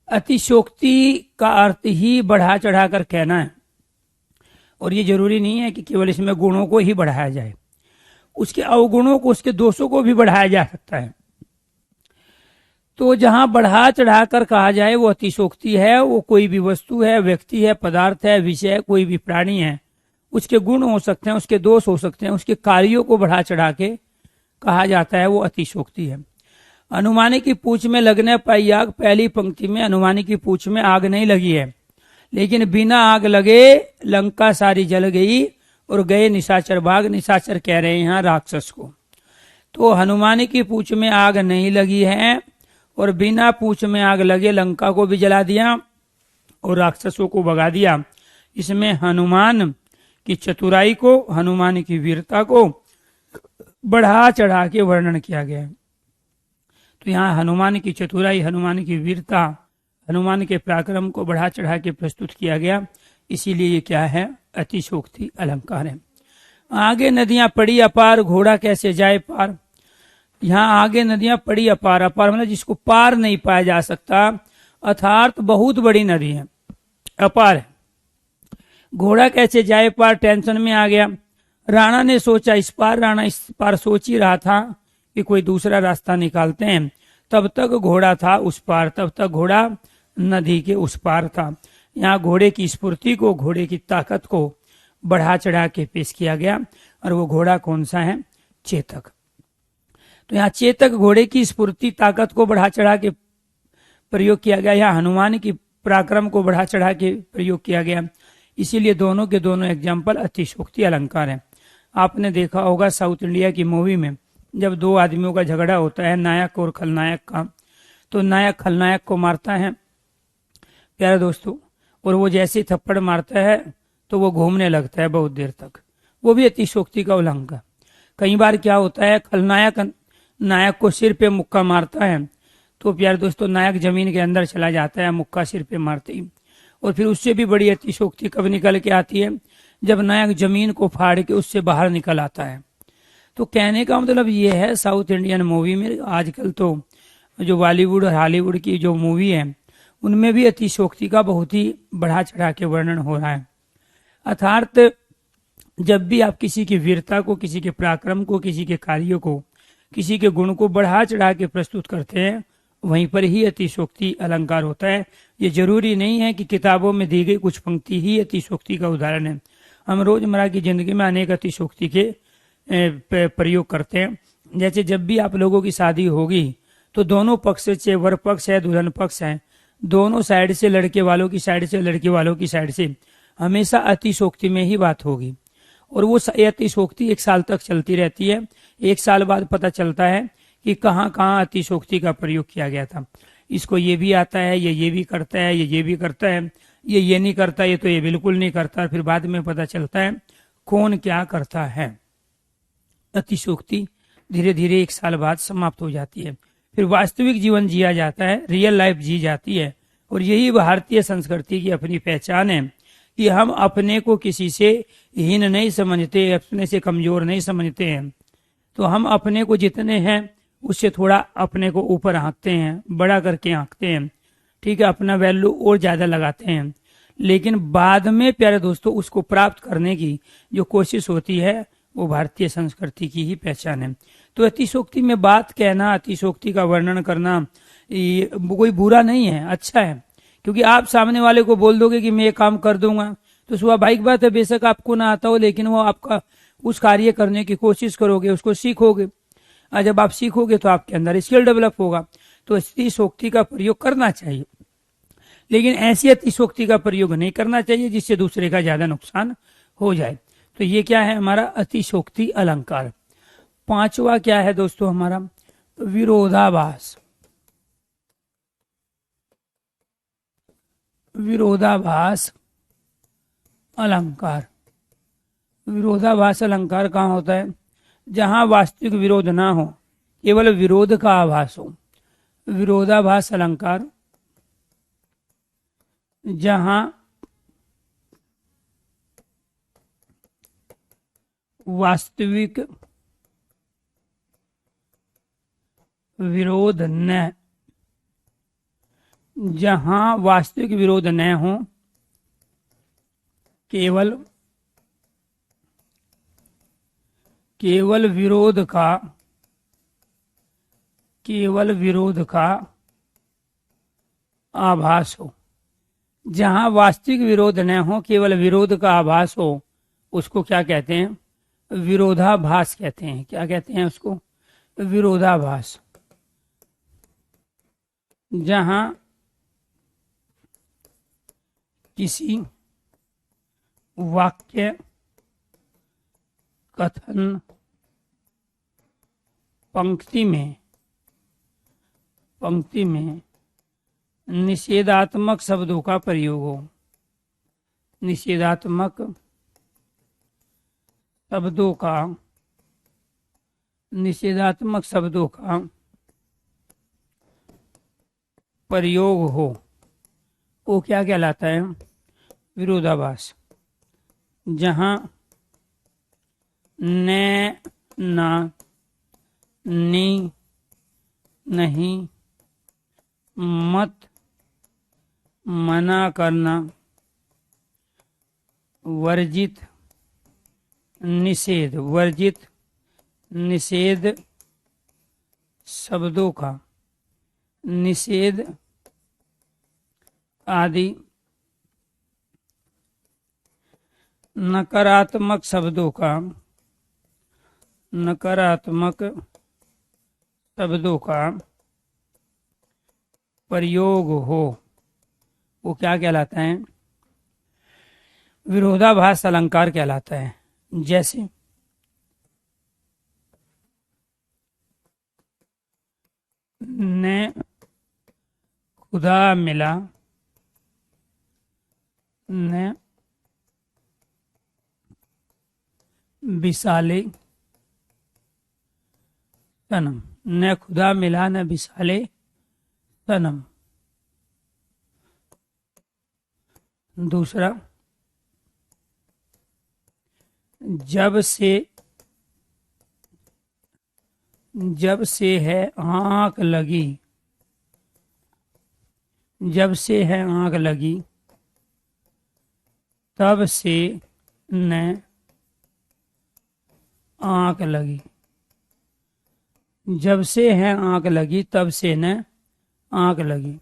S1: अतिशोक्ति का अर्थ ही बढ़ा चढ़ा कर कहना है। और ये जरूरी नहीं है कि केवल इसमें गुणों को ही बढ़ाया जाए, उसके अवगुणों को, उसके दोषों को भी बढ़ाया जा सकता है। तो जहां बढ़ा चढ़ाकर कहा जाए वो अतिशोक्ति है। वो कोई भी वस्तु है, व्यक्ति है, पदार्थ है, विषय, कोई भी प्राणी है, उसके गुण हो सकते हैं, उसके दोष हो सकते हैं, उसके कार्यों को बढ़ा चढ़ा के कहा जाता है, वो अतिशोक्ति है। हनुमानी की पूंछ में लगने पाई आग, पहली पंक्ति में हनुमानी की पूंछ में आग नहीं लगी है, लेकिन बिना आग लगे लंका सारी जल गई और गए निशाचर भाग। निशाचर कह रहे हैं यहाँ राक्षस को। तो हनुमानी की पूंछ में आग नहीं लगी है और बिना पूंछ में आग लगे लंका को भी जला दिया और राक्षसों को भगा दिया। इसमें हनुमान की चतुराई को, हनुमान की वीरता को बढ़ा चढ़ा के वर्णन किया गया है। तो यहाँ हनुमान की चतुराई, हनुमान की वीरता, हनुमान के पराक्रम को बढ़ा चढ़ा के प्रस्तुत किया गया, इसीलिए ये क्या है, अतिशोक्ति अलंकार है। आगे नदियां पड़ी अपार, घोड़ा कैसे जाए पार। यहाँ आगे नदियां पड़ी अपार, अपार मतलब जिसको पार नहीं पाया जा सकता, अर्थात बहुत बड़ी नदी है, अपार है। घोड़ा कैसे जाए पार, टेंशन में आ गया। राणा ने सोचा इस पार, राणा इस पार सोच ही रहा था कि कोई दूसरा रास्ता निकालते हैं। तब तक घोड़ा था उस पार, तब तक घोड़ा नदी के उस पार था। यहाँ घोड़े की स्फूर्ति को, घोड़े की ताकत को बढ़ा चढ़ा के पेश किया गया। और वो घोड़ा कौन सा है, चेतक। तो यहाँ चेतक घोड़े की स्फूर्ति, ताकत को बढ़ा चढ़ा के प्रयोग किया गया। यहाँ हनुमान की पराक्रम को बढ़ा चढ़ा के प्रयोग किया गया। इसीलिए दोनों के दोनों एग्जाम्पल अतिशोक्ति अलंकार है। आपने देखा होगा साउथ इंडिया की मूवी में जब दो आदमियों का झगड़ा होता है, नायक और खलनायक का, तो नायक खलनायक को मारता है प्यारे दोस्तों, और वो जैसे थप्पड़ मारता है तो वो घूमने लगता है बहुत देर तक। वो भी अतिशोक्ति का उल्लंघन। कई बार क्या होता है, खलनायक नायक को सिर पे मुक्का मारता है तो प्यारे दोस्तों नायक जमीन के अंदर चला जाता है मुक्का सिर पे मारते ही। और फिर उससे भी बड़ी अतिशोक्ति कब निकल के आती है, जब नायक जमीन को फाड़ के उससे बाहर निकल आता है। तो कहने का मतलब ये है, साउथ इंडियन मूवी में आजकल तो जो बॉलीवुड और हॉलीवुड की जो मूवी है उनमें भी अतिशोक्ति का बहुत ही बढ़ा चढ़ा के वर्णन हो रहा है। अर्थात जब भी आप किसी की वीरता को, किसी के पराक्रम को, किसी के कार्यों को किसी के गुण को बढ़ा चढ़ा के प्रस्तुत करते हैं, वहीं पर ही अतिशोक्ति अलंकार होता है। ये जरूरी नहीं है कि किताबों में दी गई कुछ पंक्ति ही अतिशोक्ति का उदाहरण है। हम रोजमर्रा की जिंदगी में अनेक अतिशोक्ति के प्रयोग करते हैं। जैसे जब भी आप लोगों की शादी होगी तो दोनों पक्ष से, चाहे वर पक्ष है दुल्हन पक्ष है, दोनों साइड से, लड़के वालों की साइड से लड़के वालों की साइड से हमेशा अतिशोक्ति में ही बात होगी। और वो अतिशोक्ति 1 साल तक चलती रहती है। 1 साल बाद पता चलता है कि कहाँ कहाँ अतिशोक्ति का प्रयोग किया गया था। इसको ये भी आता है, ये भी करता है, ये भी करता है, ये नहीं करता, ये तो ये बिल्कुल नहीं करता। फिर बाद में पता चलता है कौन क्या करता है। अतिशोक्ति धीरे धीरे 1 साल बाद समाप्त हो जाती है। फिर वास्तविक जीवन जिया जाता है, रियल लाइफ जी जाती है। और यही भारतीय संस्कृति की अपनी पहचान है कि हम अपने को किसी से हीन नहीं समझते, अपने से कमजोर नहीं समझते हैं। तो हम अपने को जितने हैं उससे थोड़ा अपने को ऊपर आंकते हैं, बड़ा करके आंकते हैं, ठीक है, अपना वैल्यू और ज्यादा लगाते हैं। लेकिन बाद में प्यारे दोस्तों उसको प्राप्त करने की जो कोशिश होती है वो भारतीय संस्कृति की ही पहचान है। तो अतिशोक्ति में बात कहना, अतिशोक्ति का वर्णन करना ये कोई बुरा नहीं है, अच्छा है। क्योंकि आप सामने वाले को बोल दोगे कि मैं ये काम कर दूंगा तो स्वाभाविक बात है, बेशक आपको ना आता हो लेकिन वो आपका उस कार्य करने की कोशिश करोगे, उसको सीखोगे। और जब आप सीखोगे तो आपके अंदर स्किल डेवलप होगा। तो अतिशोक्ति का प्रयोग करना चाहिए, लेकिन ऐसी अतिशोक्ति का प्रयोग नहीं करना चाहिए जिससे दूसरे का ज्यादा नुकसान हो जाए। तो ये क्या है हमारा अतिशोक्ति अलंकार। 5वां क्या है दोस्तों हमारा विरोधाभास। विरोधाभास अलंकार। विरोधाभास अलंकार कहाँ होता है? जहां वास्तविक विरोध ना हो, केवल विरोध का आभास हो। विरोधाभास अलंकार जहां वास्तविक विरोध न, जहां वास्तविक विरोध न हो, केवल विरोध का आभास हो। जहां वास्तविक विरोध न हो, केवल विरोध का आभास हो, उसको क्या कहते हैं? विरोधाभास कहते हैं। क्या कहते हैं उसको? विरोधाभास। जहां किसी वाक्य, कथन, पंक्ति में निषेधात्मक शब्दों का प्रयोग हो। निषेधात्मक शब्दों का प्रयोग हो, वो क्या कहलाता है? विरोधाभास। जहां न, ना, नी, नहीं, मत, मना करना, वर्जित, निषेध शब्दों का, निषेध आदि नकारात्मक शब्दों का प्रयोग हो, वो क्या कहलाता है? विरोधाभास अलंकार कहलाता है। जैसे ने खुदा मिला, न विशाले सनम। न खुदा मिला न विशाले सनम। दूसरा, जब से है आंख लगी, जब से है आंख लगी, तब से न आंख लगी। जब से है आंख लगी तब से न आंख लगी।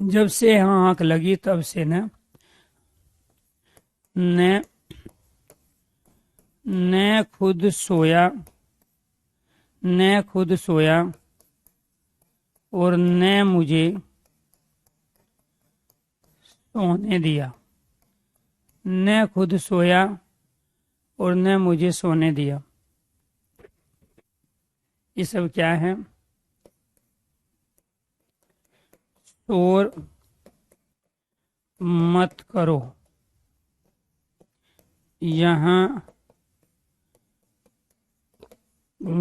S1: जब से है आंख लगी तब से न खुद सोया, न खुद सोया और न मुझे सोने दिया। न खुद सोया और न मुझे सोने दिया। ये सब क्या है? शोर मत करो, यहाँ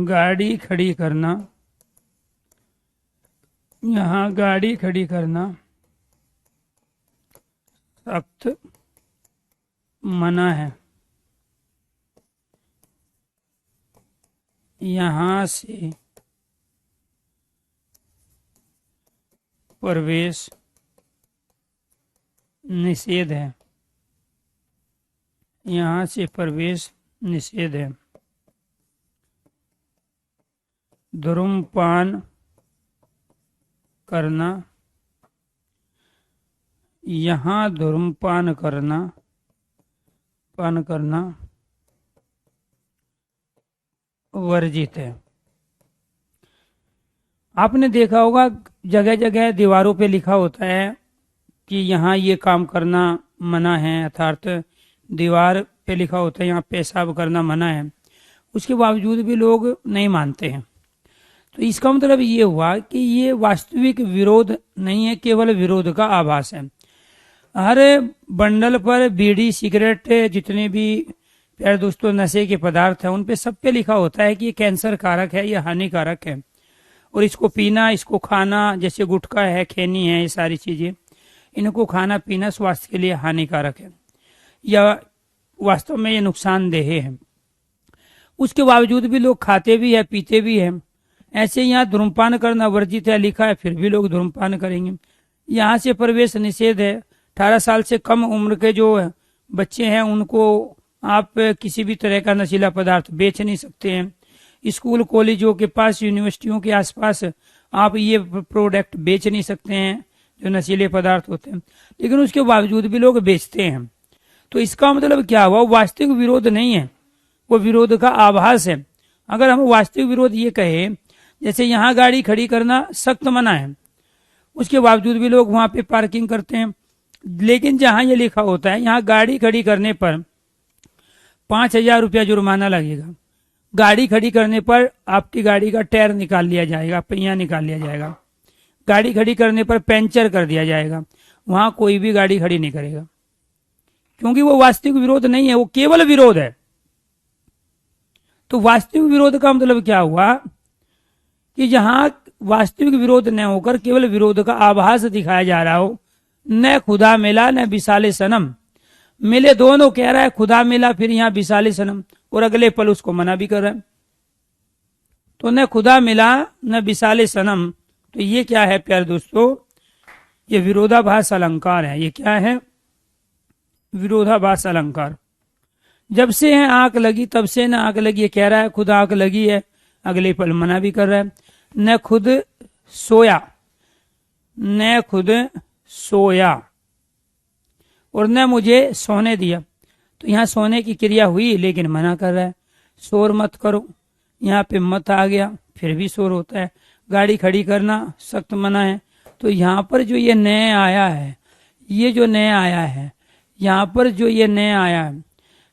S1: गाड़ी खड़ी करना, यहाँ गाड़ी खड़ी करना सख्त मना है। यहाँ से प्रवेश निषेध है। यहाँ से प्रवेश निषेध है। धूम्रपान करना, यहाँ धूम्रपान करना वर्जित है। आपने देखा होगा जगह जगह दीवारों पे लिखा होता है कि यहाँ ये काम करना मना है, अर्थात दीवार पे लिखा होता है यहाँ पेशाब करना मना है, उसके बावजूद भी लोग नहीं मानते हैं। तो इसका मतलब ये हुआ कि ये वास्तविक विरोध नहीं है, केवल विरोध का आभास है। हर बंडल पर बीड़ी सिगरेट जितने भी प्यारे दोस्तों नशे के पदार्थ हैं उन पे सब पे लिखा होता है कि ये कैंसर कारक है, ये हानिकारक है, और इसको पीना, इसको खाना, जैसे गुटखा है, खैनी है, ये सारी चीजें इनको खाना पीना स्वास्थ्य के लिए हानिकारक है या वास्तव में ये नुकसानदेह है। उसके बावजूद भी लोग खाते भी है, पीते भी है। ऐसे यहाँ धूम्रपान करना वर्जित है लिखा है, फिर भी लोग धूम्रपान करेंगे। यहाँ से प्रवेश निषेध है। 18 साल से कम उम्र के जो बच्चे हैं उनको आप किसी भी तरह का नशीला पदार्थ बेच नहीं सकते हैं। स्कूल कॉलेजों के पास, यूनिवर्सिटियों के आसपास आप ये प्रोडक्ट बेच नहीं सकते हैं जो नशीले पदार्थ होते हैं, लेकिन उसके बावजूद भी लोग बेचते हैं। तो इसका मतलब क्या हुआ? वास्तविक विरोध नहीं है, वो विरोध का आभास है। अगर हम वास्तविक विरोध ये कहें, जैसे यहाँ गाड़ी खड़ी करना सख्त मना है, उसके बावजूद भी लोग वहां पे पार्किंग करते हैं। लेकिन जहां ये लिखा होता है यहाँ गाड़ी खड़ी करने पर 5,000 रुपया जुर्माना लगेगा, गाड़ी खड़ी करने पर आपकी गाड़ी का टायर निकाल लिया जाएगा, पहिया निकाल लिया जाएगा, गाड़ी खड़ी करने पर पंचर कर दिया जाएगा, वहां कोई भी गाड़ी खड़ी नहीं करेगा, क्योंकि वो वास्तविक विरोध नहीं है, वो केवल विरोध है। तो वास्तविक विरोध का मतलब क्या हुआ कि जहां वास्तविक विरोध न होकर केवल विरोध का आभास दिखाया जा रहा हो। न खुदा मिला न विशाले सनम मिले, दोनों कह रहा है, खुदा मिला फिर यहाँ विशाले सनम, और अगले पल उसको मना भी कर रहा है। तो न खुदा मिला न विशाले सनम, तो ये क्या है प्यारे दोस्तों? ये विरोधाभास अलंकार है। ये क्या है? विरोधाभास अलंकार। जब से है आंख लगी तब से न आंख लगी, ये कह रहा है खुद आंख लगी है, अगले पल मना भी कर रहा है। न खुद सोया, न खुद सोया और न मुझे सोने दिया, तो यहाँ सोने की क्रिया हुई लेकिन मना कर रहा है। शोर मत करो, यहाँ पे मत आ गया, फिर भी शोर होता है। गाड़ी खड़ी करना सख्त मना है। तो यहाँ पर जो ये नए आया है, ये जो नया आया है, यहाँ पर जो ये नया आया है,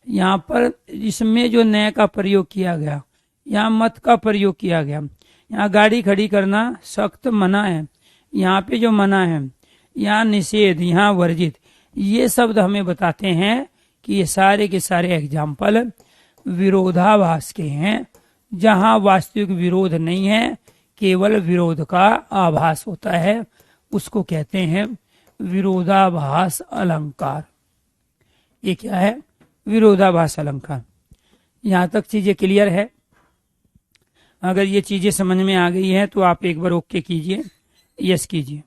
S1: यहाँ पर इसमें जो नए का प्रयोग किया गया, यहाँ मत का प्रयोग किया गया। यहाँ गाड़ी खड़ी करना सख्त मना है, यहाँ पे जो मना है, यहाँ निषेध, यहाँ वर्जित, ये शब्द हमें बताते हैं कि ये सारे के सारे एग्जाम्पल विरोधाभास के हैं, जहां वास्तविक विरोध नहीं है, केवल विरोध का आभास होता है। उसको कहते हैं विरोधाभास अलंकार। ये क्या है? विरोधाभास अलंकार। यहां तक चीजें क्लियर है? अगर ये चीजें समझ में आ गई है तो आप एक बार ओके कीजिए, यस कीजिए।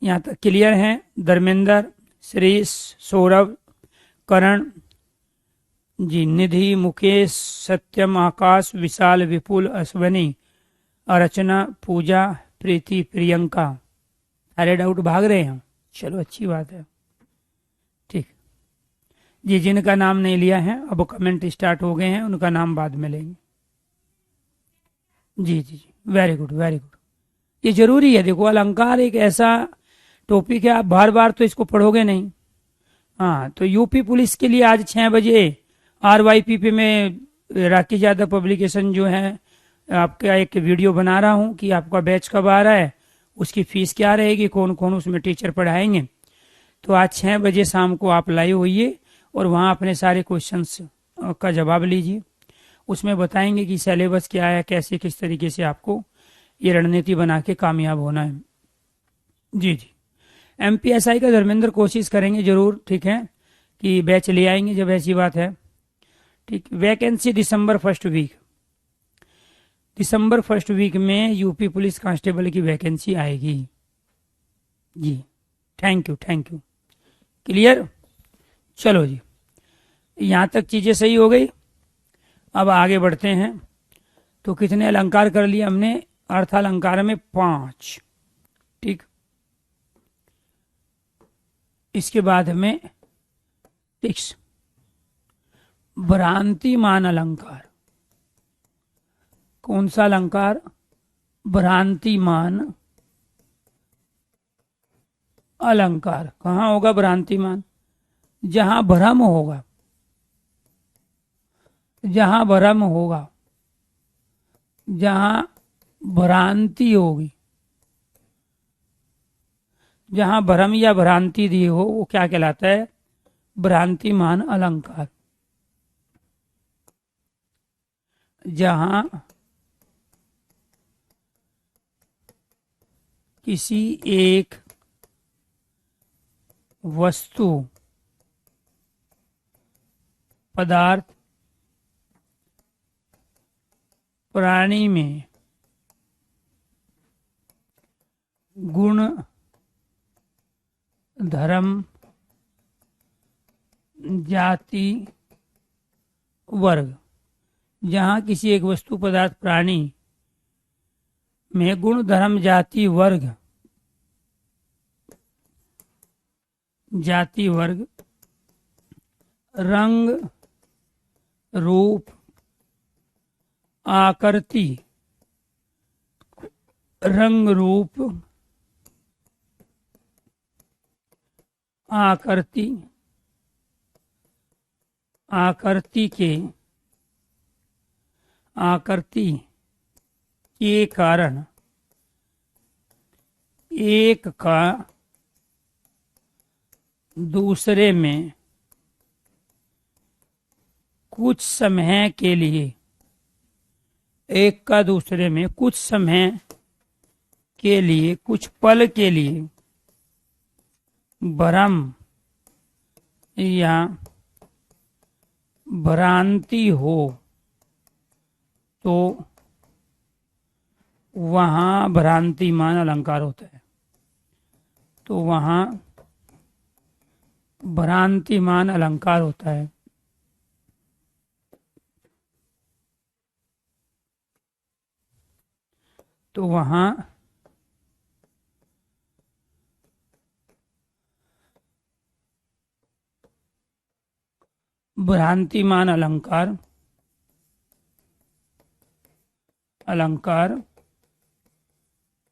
S1: यहां तक क्लियर है? धर्मेंद्र, श्रीश, सौरभ, करण, जी, निधि, मुकेश, सत्यम, आकाश, विशाल, विपुल, अश्वनी, अर्चना, पूजा, प्रीति, प्रियंका। सारे डाउट भाग रहे हैं? चलो अच्छी बात है। ठीक जी, जिनका नाम नहीं लिया है अब कमेंट स्टार्ट हो गए हैं, उनका नाम बाद में लेंगे। जी जी जी, वेरी गुड वेरी गुड। ये जरूरी है, देखो अलंकार एक ऐसा टॉपिक है, आप बार बार तो इसको पढ़ोगे नहीं। हाँ, तो यूपी पुलिस के लिए आज 6 बजे RYPP में राकेश यादव पब्लिकेशन जो है आपका एक वीडियो बना रहा हूँ कि आपका बैच कब आ रहा है, उसकी फीस क्या रहेगी, कौन कौन उसमें टीचर पढ़ाएंगे। तो आज 6 बजे शाम को आप लाइव होइए और वहाँ अपने सारे क्वेश्चंस का जवाब लीजिए। उसमें बताएंगे कि सिलेबस क्या है, कैसे किस तरीके से आपको ये रणनीति बना के कामयाब होना है। जी जी, MPSI का धर्मेंद्र कोशिश करेंगे जरूर, ठीक है, कि बैच ले आएंगे जब ऐसी बात है। ठीक, वैकेंसी दिसंबर फर्स्ट वीक में यूपी पुलिस कांस्टेबल की वैकेंसी आएगी। जी, thank you thank you. Clear? चलो जी, यहाँ तक चीजें सही हो गई। अब आगे बढ़ते हैं। तो कितने अलंकार कर लिए हमने? अर्थालंकार में 5। ठीक, इसके बाद में 6 भ्रांतिमान अलंकार। कौन सा अलंकार? भ्रांतिमान अलंकार। कहाँ होगा भ्रांतिमान? जहां भ्रम होगा, जहां भ्रम होगा, जहां भ्रांति होगी, जहां भ्रम या भ्रांति दी हो, वो क्या कहलाता है? भ्रांतिमान अलंकार। जहां किसी एक वस्तु, पदार्थ, प्राणी में गुण, धर्म, जाति, वर्ग, जहां किसी एक वस्तु, पदार्थ, प्राणी में गुण, धर्म, जाति, वर्ग, रंग, रूप, आकृति, रंग, रूप, आकृति, आकृति के कारण एक का दूसरे में कुछ समय के लिए, एक का दूसरे में कुछ समय के लिए, कुछ पल के लिए भ्रम या भ्रांति हो, तो वहां भ्रांतिमान अलंकार होता है। तो वहां भ्रांतिमान अलंकार होता है। तो वहां भ्रांतिमान अलंकार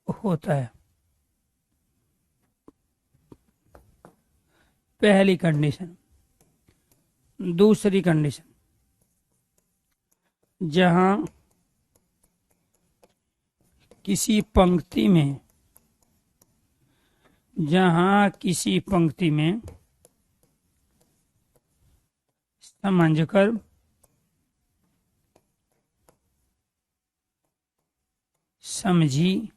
S1: होता है। पहली कंडीशन। दूसरी कंडीशन, जहां किसी पंक्ति में समझकर समझी,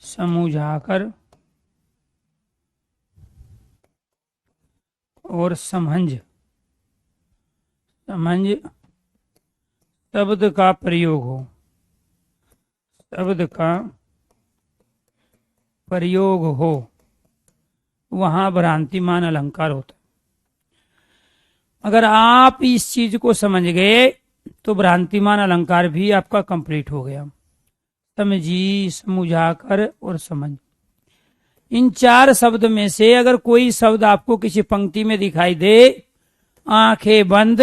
S1: समझाकर और समझ शब्द का प्रयोग हो, वहां भ्रांतिमान अलंकार होता है। अगर आप इस चीज को समझ गए तो भ्रांतिमान अलंकार भी आपका कंप्लीट हो गया। समझी, समझाकर और समझ, इन चार शब्द में से अगर कोई शब्द आपको किसी पंक्ति में दिखाई दे, आंखें बंद,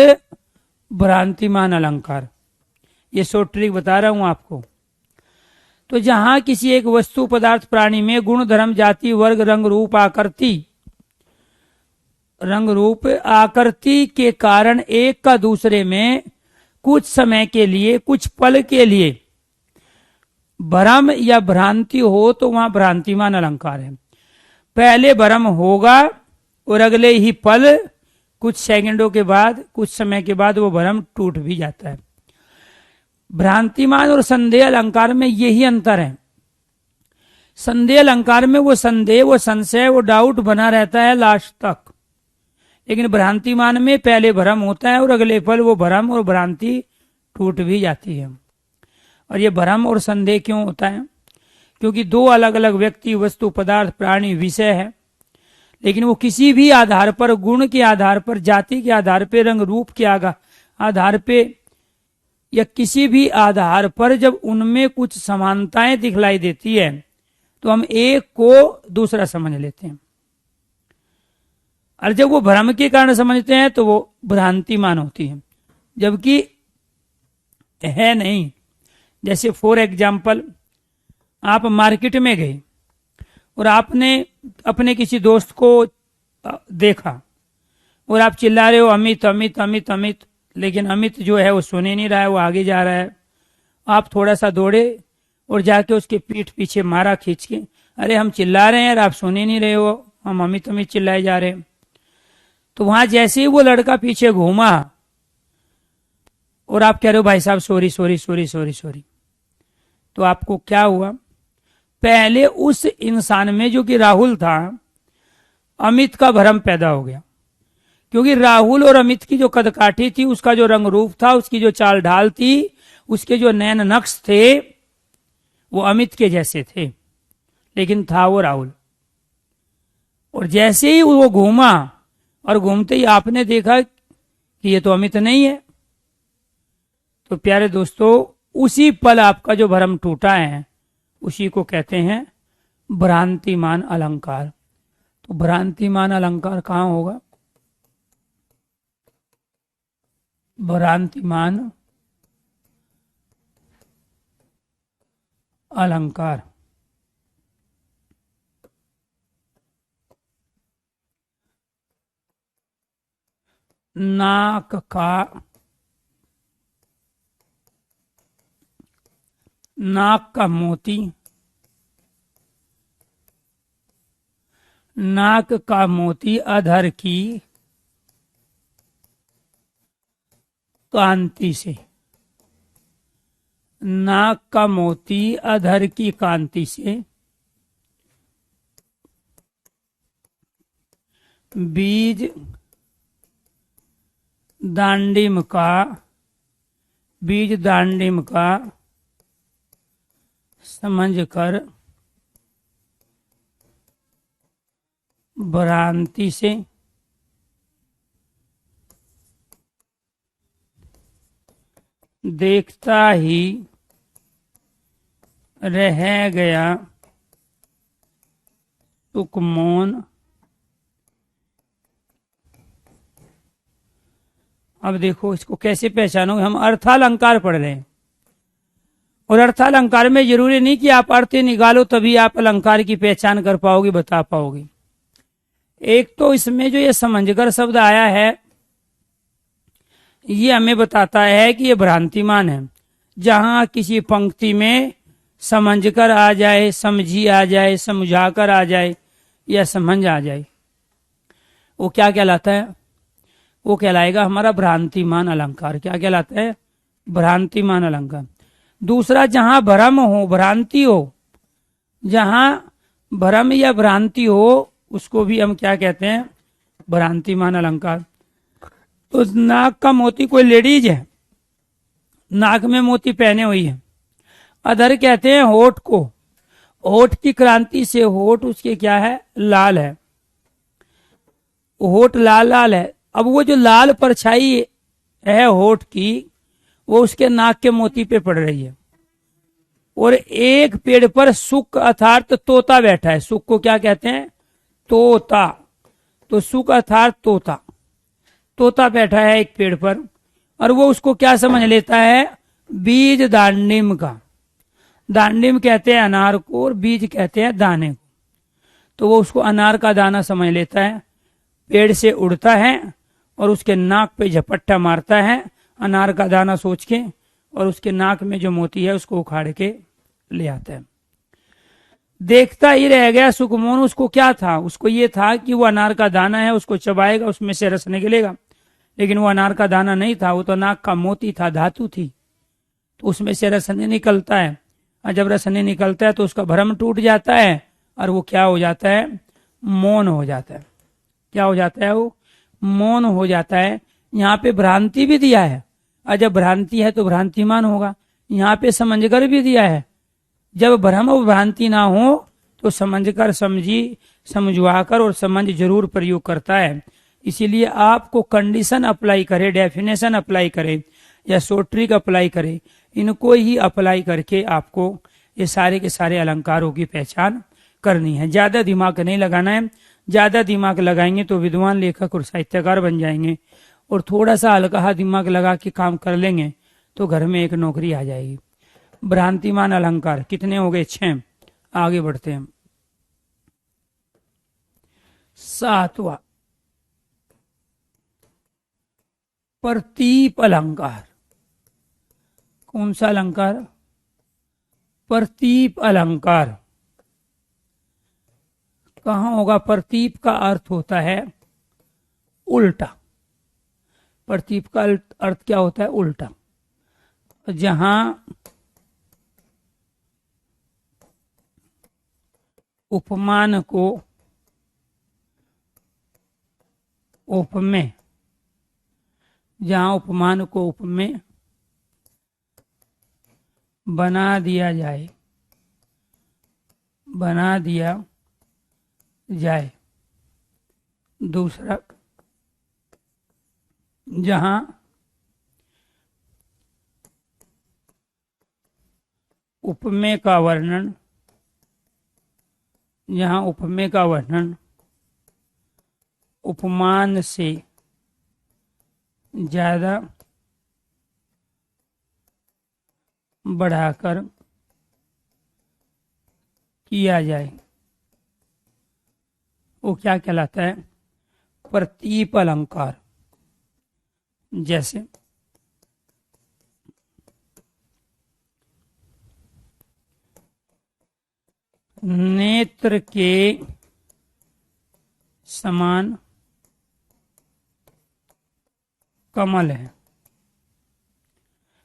S1: भ्रांतिमान अलंकार। ये शॉर्ट ट्रिक बता रहा हूं आपको। तो जहां किसी एक वस्तु, पदार्थ, प्राणी में गुण, धर्म, जाति, वर्ग, रंग, रूप, आकृति के कारण एक का दूसरे में कुछ समय के लिए, कुछ पल के लिए भ्रम या भ्रांति हो तो वहां भ्रांतिमान अलंकार है। पहले भ्रम होगा और अगले ही पल, कुछ सेकंडों के बाद, कुछ समय के बाद वो भ्रम टूट भी जाता है। भ्रांतिमान और संदेह अलंकार में यही अंतर है। संदेह अलंकार में वो संदेह, वो संशय, वो डाउट बना रहता है लास्ट तक, लेकिन भ्रांतिमान में पहले भ्रम होता है और अगले पल वो भ्रम और भ्रांति टूट भी जाती है। और ये भ्रम और संदेह क्यों होता है? क्योंकि दो अलग अलग व्यक्ति, वस्तु, पदार्थ, प्राणी, विषय है, लेकिन वो किसी भी आधार पर, गुण के आधार पर, जाति के आधार पर, रंग रूप के आधार पे या किसी भी आधार पर जब उनमें कुछ समानताएं दिखलाई देती है तो हम एक को दूसरा समझ लेते हैं, और जब वो भ्रम के कारण समझते हैं तो वो भ्रांतिमान होती है, जबकि है नहीं। जैसे फॉर एग्जाम्पल, आप मार्केट में गए और आपने अपने किसी दोस्त को देखा और आप चिल्ला रहे हो अमित अमित अमित अमित, लेकिन अमित जो है वो सुने नहीं रहा है, वो आगे जा रहा है। आप थोड़ा सा दौड़े और जाके उसके पीठ पीछे मारा खींच के, अरे हम चिल्ला रहे हैं यार, आप सुने नहीं रहे हो, हम अमित अमित चिल्लाए जा रहे हैं। तो वहां जैसे ही वो लड़का पीछे घूमा और आप कह रहे हो भाई साहब sorry sorry sorry sorry sorry, तो आपको क्या हुआ? पहले उस इंसान में, जो कि राहुल था, अमित का भ्रम पैदा हो गया, क्योंकि राहुल और अमित की जो कदकाठी थी, उसका जो रंग रूप था, उसकी जो चाल ढाल थी, उसके जो नैन नक्श थे, वो अमित के जैसे थे, लेकिन था वो राहुल। और जैसे ही वो घूमा और घूमते ही आपने देखा कि ये तो अमित नहीं है, तो प्यारे दोस्तों, उसी पल आपका जो भ्रम टूटा है उसी को कहते हैं भ्रांतिमान अलंकार। तो भ्रांतिमान अलंकार कहां होगा? भ्रांतिमान अलंकार नाक का मोती, नाक का मोती अधर की कांति से, नाक का मोती अधर की कांति से बीज दांडिम का समझकर भ्रांति से देखता ही रह गया सुकमौन। अब देखो इसको कैसे पहचानोगे? हम अर्थालंकार पढ़ रहे हैं, और अर्थालंकार में जरूरी नहीं कि आप अर्थ निकालो तभी आप अलंकार की पहचान कर पाओगे, बता पाओगे। एक तो इसमें जो ये समझकर शब्द आया है, ये हमें बताता है कि ये भ्रांतिमान है। जहां किसी पंक्ति में समझकर आ जाए, समझी आ जाए, समझाकर आ जाए या समझ आ जाए, वो क्या कहलाता है? वो कहलाएगा हमारा भ्रांतिमान अलंकार। क्या कहलाता है? भ्रांतिमान अलंकार। दूसरा, जहां भ्रम हो, भ्रांति हो, जहां भ्रम या भ्रांति हो, उसको भी हम क्या कहते हैं? भ्रांतिमान अलंकार। तो नाक का मोती, कोई लेडीज है, नाक में मोती पहने हुई है। अधर कहते हैं होठ को, होठ की क्रांति से होठ उसके क्या है? लाल है। होठ लाल लाल है। अब वो जो लाल परछाई है होठ की, वो उसके नाक के मोती पे पड़ रही है। और एक पेड़ पर सुक अर्थात तोता बैठा है। सुक को क्या कहते हैं? तोता। तो सुक अर्थात तोता, तोता बैठा है एक पेड़ पर, और वो उसको क्या समझ लेता है? बीज दांडिम का। दांडिम कहते हैं अनार को और बीज कहते हैं दाने को। तो वो उसको अनार का दाना समझ लेता है, पेड़ से उड़ता है और उसके नाक पे झपट्टा मारता है अनार का दाना सोच के, और उसके नाक में जो मोती है उसको उखाड़ के ले आता है। देखता ही रह गया सुखमोहन। उसको क्या था? उसको ये था कि वो अनार का दाना है, उसको चबाएगा, उसमें से रस निकलेगा। लेकिन वो अनार का दाना नहीं था, वो तो नाक का मोती था, धातु थी। तो उसमें से रस नहीं निकलता है, और जब रस नहीं निकलता है तो उसका भ्रम टूट जाता है और वो क्या हो जाता है? मौन हो जाता है। क्या हो जाता है? वो मौन हो जाता है। यहाँ पे भ्रांति भी दिया है, और जब भ्रांति है तो भ्रांतिमान होगा। यहाँ पे समझकर भी दिया है, जब भ्रम और भ्रांति ना हो तो समझकर, समझवाकर और समझ जरूर प्रयोग करता है। इसीलिए आपको कंडीशन अप्लाई करे, डेफिनेशन अप्लाई करे या शॉर्ट ट्रिक अप्लाई करे, इनको ही अप्लाई करके आपको ये सारे के सारे अलंकारों की पहचान करनी है। ज्यादा दिमाग नहीं लगाना है। ज्यादा दिमाग लगाएंगे तो विद्वान लेखक और साहित्यकार बन जाएंगे, और थोड़ा सा हल्का दिमाग लगा के काम कर लेंगे तो घर में एक नौकरी आ जाएगी। भ्रांतिमान अलंकार कितने हो गए? 6। आगे बढ़ते हैं। 7वां प्रतीप अलंकार। कौन सा अलंकार? प्रतीप अलंकार। कहां होगा? प्रतीप का अर्थ होता है उल्टा। प्रतीप का अर्थ क्या होता है? उल्टा। जहां उपमान को उपमेय, जहां उपमान को उपमेय बना दिया जाए, बना दिया जाए। दूसरा, जहां उपमेय का वर्णन, जहां उपमेय का वर्णन उपमान से ज्यादा बढ़ाकर किया जाए, वो क्या कहलाता है? प्रतीप अलंकार। जैसे नेत्र के समान कमल है।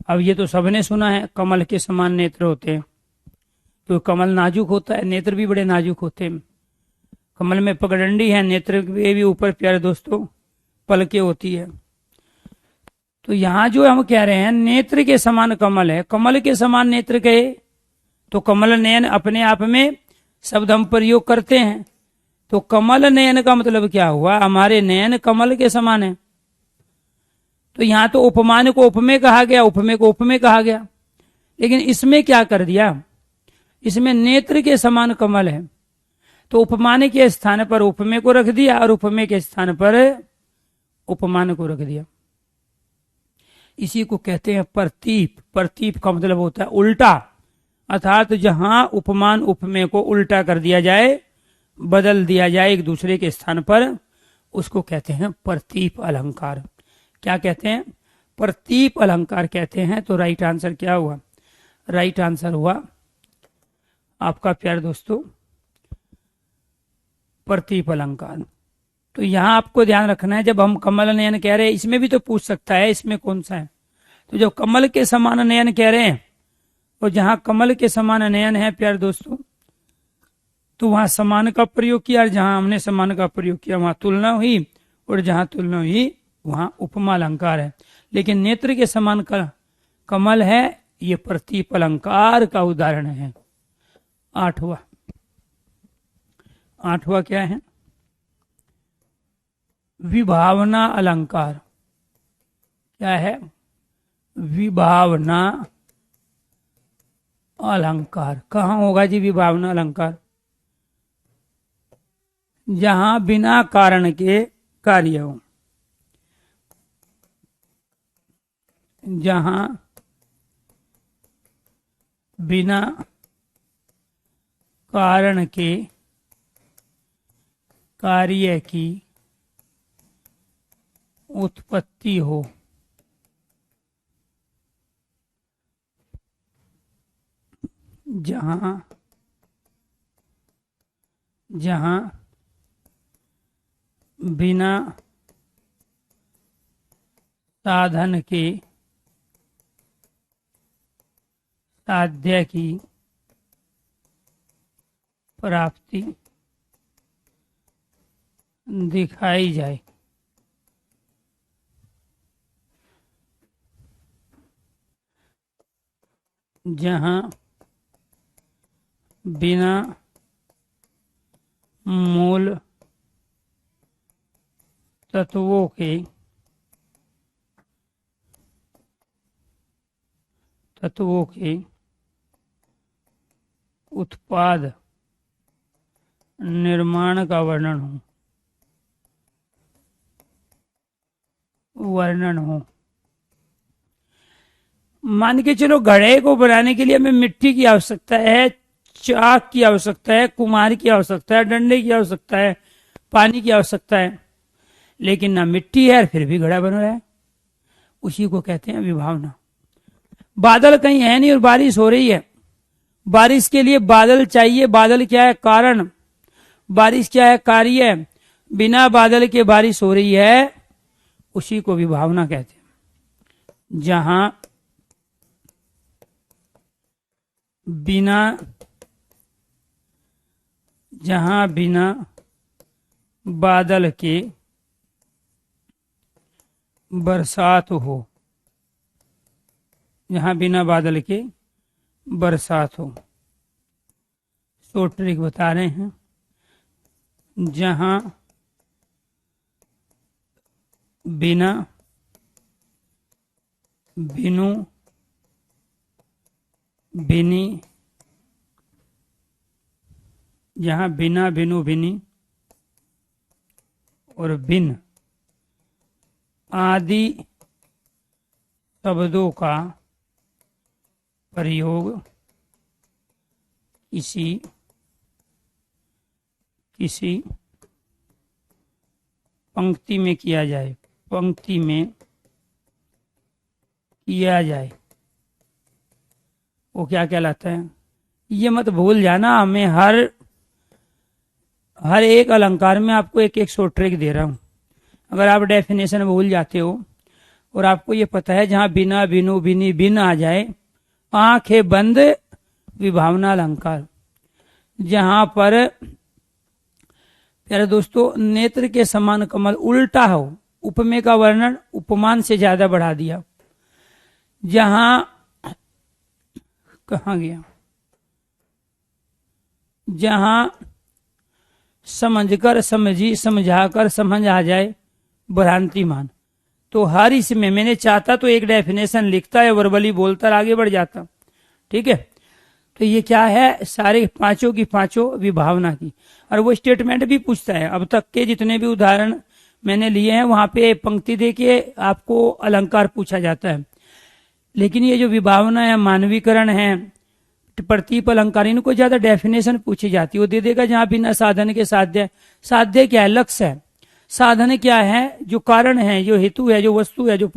S1: अब ये तो सबने सुना है, कमल के समान नेत्र होते हैं। तो कमल नाजुक होता है, नेत्र भी बड़े नाजुक होते हैं। कमल में पगडंडी है, नेत्र के भी ऊपर प्यारे दोस्तों पलके होती है। तो यहाँ जो हम कह रहे हैं नेत्र के समान कमल है, कमल के समान नेत्र कहे तो कमल नयन अपने आप में शब्द हम प्रयोग करते हैं। तो कमल नयन का मतलब क्या हुआ? हमारे नयन कमल के समान है। तो यहाँ तो उपमान को उपमेय कहा गया, उपमेय को उपमेय कहा गया, लेकिन इसमें क्या कर दिया? इसमें नेत्र के समान कमल है, तो उपमान के स्थान पर उपमेय को रख दिया और उपमेय के स्थान पर उपमान को रख दिया। इसी को कहते हैं प्रतीप। प्रतीप का मतलब होता है उल्टा, अर्थात जहां उपमान उपमेय को उल्टा कर दिया जाए, बदल दिया जाए एक दूसरे के स्थान पर, उसको कहते हैं प्रतीप अलंकार। क्या कहते हैं? प्रतीप अलंकार कहते हैं। तो राइट आंसर क्या हुआ? राइट आंसर हुआ आपका प्यारे दोस्तों प्रतीप अलंकार। तो यहां आपको ध्यान रखना है, जब हम कमल नयन कह रहे हैं, इसमें भी तो पूछ सकता है इसमें कौन सा है। तो जब कमल के समान नयन कह रहे हैं, और जहां कमल के समान नयन है प्यारे दोस्तों, तो वहां समान का प्रयोग किया, और जहां हमने समान का प्रयोग किया वहां तुलना हुई, और जहां तुलना हुई वहां उपमा अलंकार है। लेकिन नेत्र के समान का कमल है, ये प्रतीप अलंकार का उदाहरण है। 8वां, 8वां क्या है? विभावना अलंकार क्या है? विभावना अलंकार कहाँ होगा जी विभावना अलंकार? जहां बिना कारण के कार्य हो, जहां बिना कारण के कार्य की उत्पत्ति हो, जहां बिना साधन के साध्य की प्राप्ति दिखाई जाए। जहां बिना मूल तत्वों के उत्पाद निर्माण का वर्णन हो। मान के चलो घड़े को बनाने के लिए हमें मिट्टी की आवश्यकता है, चाक की आवश्यकता है, कुम्हार की आवश्यकता है, डंडे की आवश्यकता है, पानी की आवश्यकता है, लेकिन ना मिट्टी है फिर भी घड़ा बन रहा है। उसी को कहते हैं विभावना। बादल कहीं है नहीं और बारिश हो रही है। बारिश के लिए बादल चाहिए। बादल क्या है? कारण। बारिश क्या है? कार्य। बिना बादल के बारिश हो रही है, उसी को विभावना कहते हैं। जहां बिना बादल के बरसात हो, जहां बिना बादल के बरसात हो। शॉर्ट ट्रिक बता रहे हैं। जहां बिना बिनु बिनी, जहां बिना बिनु बिनी और बिन आदि शब्दों का प्रयोग किसी पंक्ति में किया जाए, वो क्या कहलाता है? ये मत भूल जाना। हमें हर एक अलंकार में आपको एक एक शॉर्ट ट्रिक दे रहा हूं। अगर आप डेफिनेशन भूल जाते हो और आपको ये पता है जहां बिना बिनु बिनी बिन आ जाए, आंखें बंद, विभावना अलंकार। जहां पर प्यारे दोस्तों नेत्र के समान कमल उल्टा हो, उपमेय का वर्णन उपमान से ज्यादा बढ़ा दिया। जहां कहां गया? जहां समझकर समझाकर समझ आ जाए भ्रांतिमान। तो हर इसमें मैंने चाहता तो एक डेफिनेशन लिखता है, वर्बली बोलता और आगे बढ़ जाता। ठीक है, तो ये क्या है? सारे पांचों की पांचों विभावना की। और वो स्टेटमेंट भी पूछता है। अब तक के जितने भी उदाहरण मैंने लिए हैं वहां पे पंक्ति देके आपको अलंकार पूछा जाता है। लेकिन ये जो विभावना है, मानवीकरण है, प्रतीप अलंकार, इनको ज्यादा डेफिनेशन पूछी जाती है। वो दे देगा जहां बिना साधन के साध्य। साध्य क्या है? लक्ष्य है। साधन क्या है? जो कारण है, जो हेतु है, जो वस्तु है, जो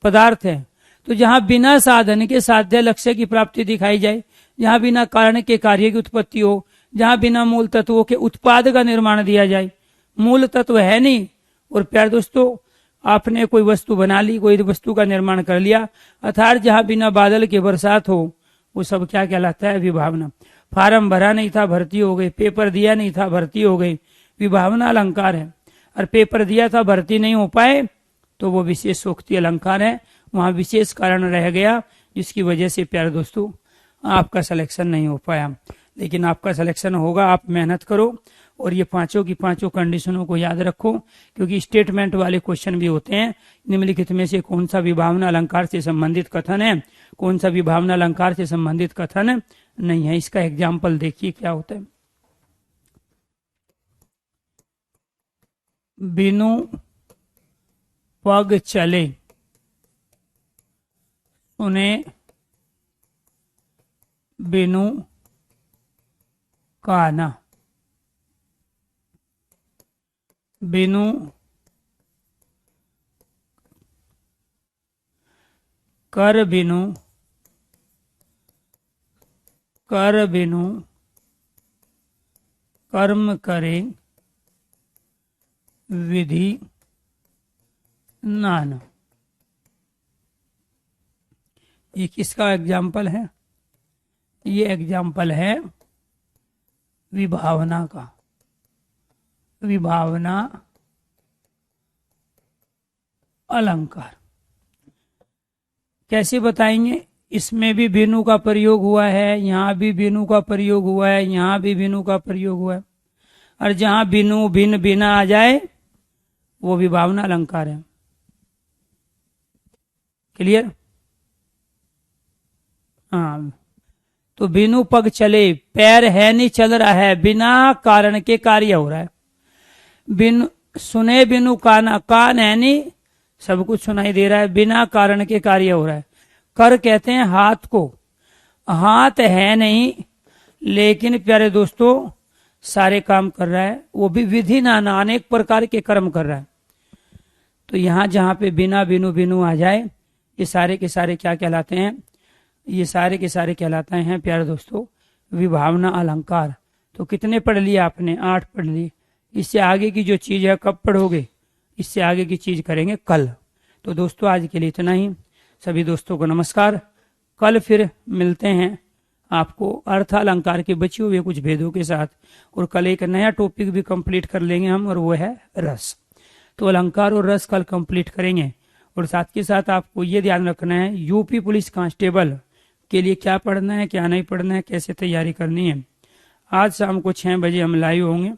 S1: पदार्थ है। तो जहां बिना साधन के साध्य लक्ष्य की प्राप्ति दिखाई जाए, जहां बिना कारण के कार्य की उत्पत्ति हो, जहां बिना मूल तत्वों के उत्पाद का निर्माण दिया जाए। मूल तत्व है नहीं और प्यारे दोस्तों आपने कोई वस्तु बना ली, कोई वस्तु का निर्माण कर लिया, अर्थात जहां बिना बादल के बरसात हो, वो सब क्या कहलाता है? विभावना। फार्म भरा नहीं था, भर्ती हो गई। पेपर दिया नहीं था, भर्ती हो गई। विभावना अलंकार है। और पेपर दिया था, भर्ती नहीं हो पाए, तो वो विशेष सोक्ति अलंकार है। वहां विशेष कारण रह गया जिसकी वजह से प्यारे दोस्तों आपका सिलेक्शन नहीं हो पाया। लेकिन आपका सिलेक्शन होगा। आप मेहनत करो और ये पांचों की पांचों कंडीशनों को याद रखो, क्योंकि स्टेटमेंट वाले क्वेश्चन भी होते हैं। निम्नलिखित में से कौन सा विभावना अलंकार से संबंधित कथन है, कौन सा विभावना अलंकार से संबंधित कथन नहीं है। इसका एग्जाम्पल देखिए क्या होता है। बिनु पग चले सुने बिनु काना, बिनु कर बिनु कर्म करे विधि नाना। ये किसका एग्जाम्पल है? ये एग्जाम्पल है विभावना का। विभावना अलंकार कैसे बताएंगे? इसमें भी बिनु का प्रयोग हुआ है, यहाँ भी बिनु का प्रयोग हुआ है, यहाँ भी बिनु का प्रयोग हुआ है, और जहां बिनु भिन्न बिना आ जाए वो विभावना अलंकार है। क्लियर? हाँ, तो बिनु पग चले, पैर है नहीं चल रहा है, बिना कारण के कार्य हो रहा है। बिन सुने बिनु काना, कान है नहीं, सब कुछ सुनाई दे रहा है, बिना कारण के कार्य हो रहा है। कर कहते हैं हाथ को, हाथ है नहीं लेकिन प्यारे दोस्तों सारे काम कर रहा है, वो भी विधि नाना अनेक प्रकार के कर्म कर रहा है। तो यहां जहां पे बिना बिनु बिनु आ जाए, ये सारे के सारे क्या कहलाते हैं? ये सारे के सारे कहलाते हैं प्यारे दोस्तों विभावना अलंकार। तो कितने पढ़ लिए आपने? 8 पढ़ लिए। इससे आगे की जो चीज है कब पढ़ोगे? इससे आगे की चीज करेंगे कल। तो दोस्तों आज के लिए इतना ही। सभी दोस्तों को नमस्कार। कल फिर मिलते हैं आपको अर्थ अलंकार के बचे हुए कुछ भेदों के साथ, और कल एक नया टॉपिक भी कंप्लीट कर लेंगे हम, और वो है रस। तो अलंकार और रस कल कंप्लीट करेंगे। और साथ के साथ आपको ये ध्यान रखना है यूपी पुलिस कांस्टेबल के लिए क्या पढ़ना है, क्या नहीं पढ़ना है, कैसे तैयारी करनी है। आज शाम को 6 बजे हम लाइव होंगे।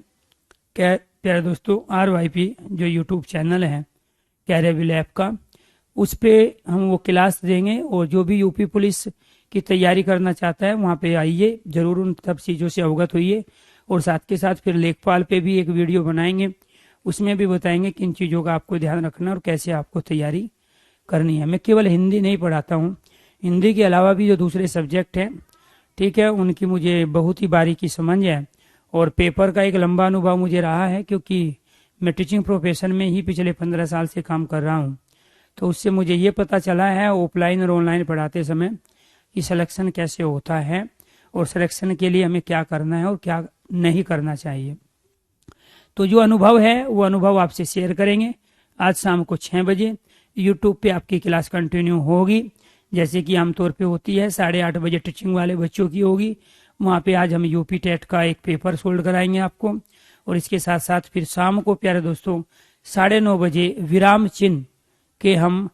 S1: क्या प्यारे दोस्तों RYP जो यूट्यूब चैनल है कैरियर ऐप का, उस पे हम वो क्लास देंगे, और जो भी यूपी पुलिस की तैयारी करना चाहता है वहाँ पे आइए, जरूर उन सब चीज़ों से अवगत होइए। और साथ के साथ फिर लेखपाल पे भी एक वीडियो बनाएंगे, उसमें भी बताएंगे किन चीज़ों का आपको ध्यान रखना और कैसे आपको तैयारी करनी है। मैं केवल हिंदी नहीं पढ़ाता हूँ, हिंदी के अलावा भी जो दूसरे सब्जेक्ट हैं, ठीक है, उनकी मुझे बहुत ही बारीकी समझ है। और पेपर का एक लंबा अनुभव मुझे रहा है, क्योंकि मैं टीचिंग प्रोफेशन में ही पिछले 15 साल से काम कर रहा हूँ। तो उससे मुझे ये पता चला है ऑफलाइन और ऑनलाइन पढ़ाते समय कि सिलेक्शन कैसे होता है, और सिलेक्शन के लिए हमें क्या करना है और क्या नहीं करना चाहिए। तो जो अनुभव है वो अनुभव आपसे शेयर करेंगे। आज शाम को 6 बजे यूट्यूब पे आपकी क्लास कंटिन्यू होगी, जैसे कि आमतौर पे होती है। 8:30 बजे टीचिंग वाले बच्चों की होगी। वहाँ पे आज हम यूपी टेट का एक पेपर सोल्व कराएंगे आपको, और इसके साथ साथ फिर शाम को प्यारे दोस्तों 9:30 बजे विराम चिन्ह के हम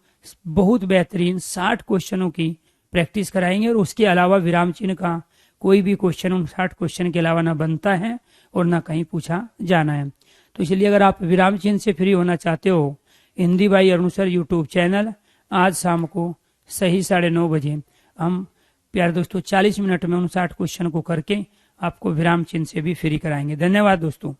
S1: बहुत बेहतरीन 60 क्वेश्चनों की प्रैक्टिस कराएंगे। और उसके अलावा विराम चिन्ह का कोई भी क्वेश्चन उन 60 क्वेश्चन के अलावा ना बनता है और ना कहीं पूछा जाना है। तो इसलिए अगर आप विराम चिन्ह से फ्री होना चाहते हो, Hindi by Arun sir YouTube channel आज शाम को सही 9:30 बजे हम प्यारे दोस्तों 40 मिनट में उन 60 क्वेश्चन को करके आपको विराम चिन्ह से भी फ्री कराएंगे। धन्यवाद दोस्तों।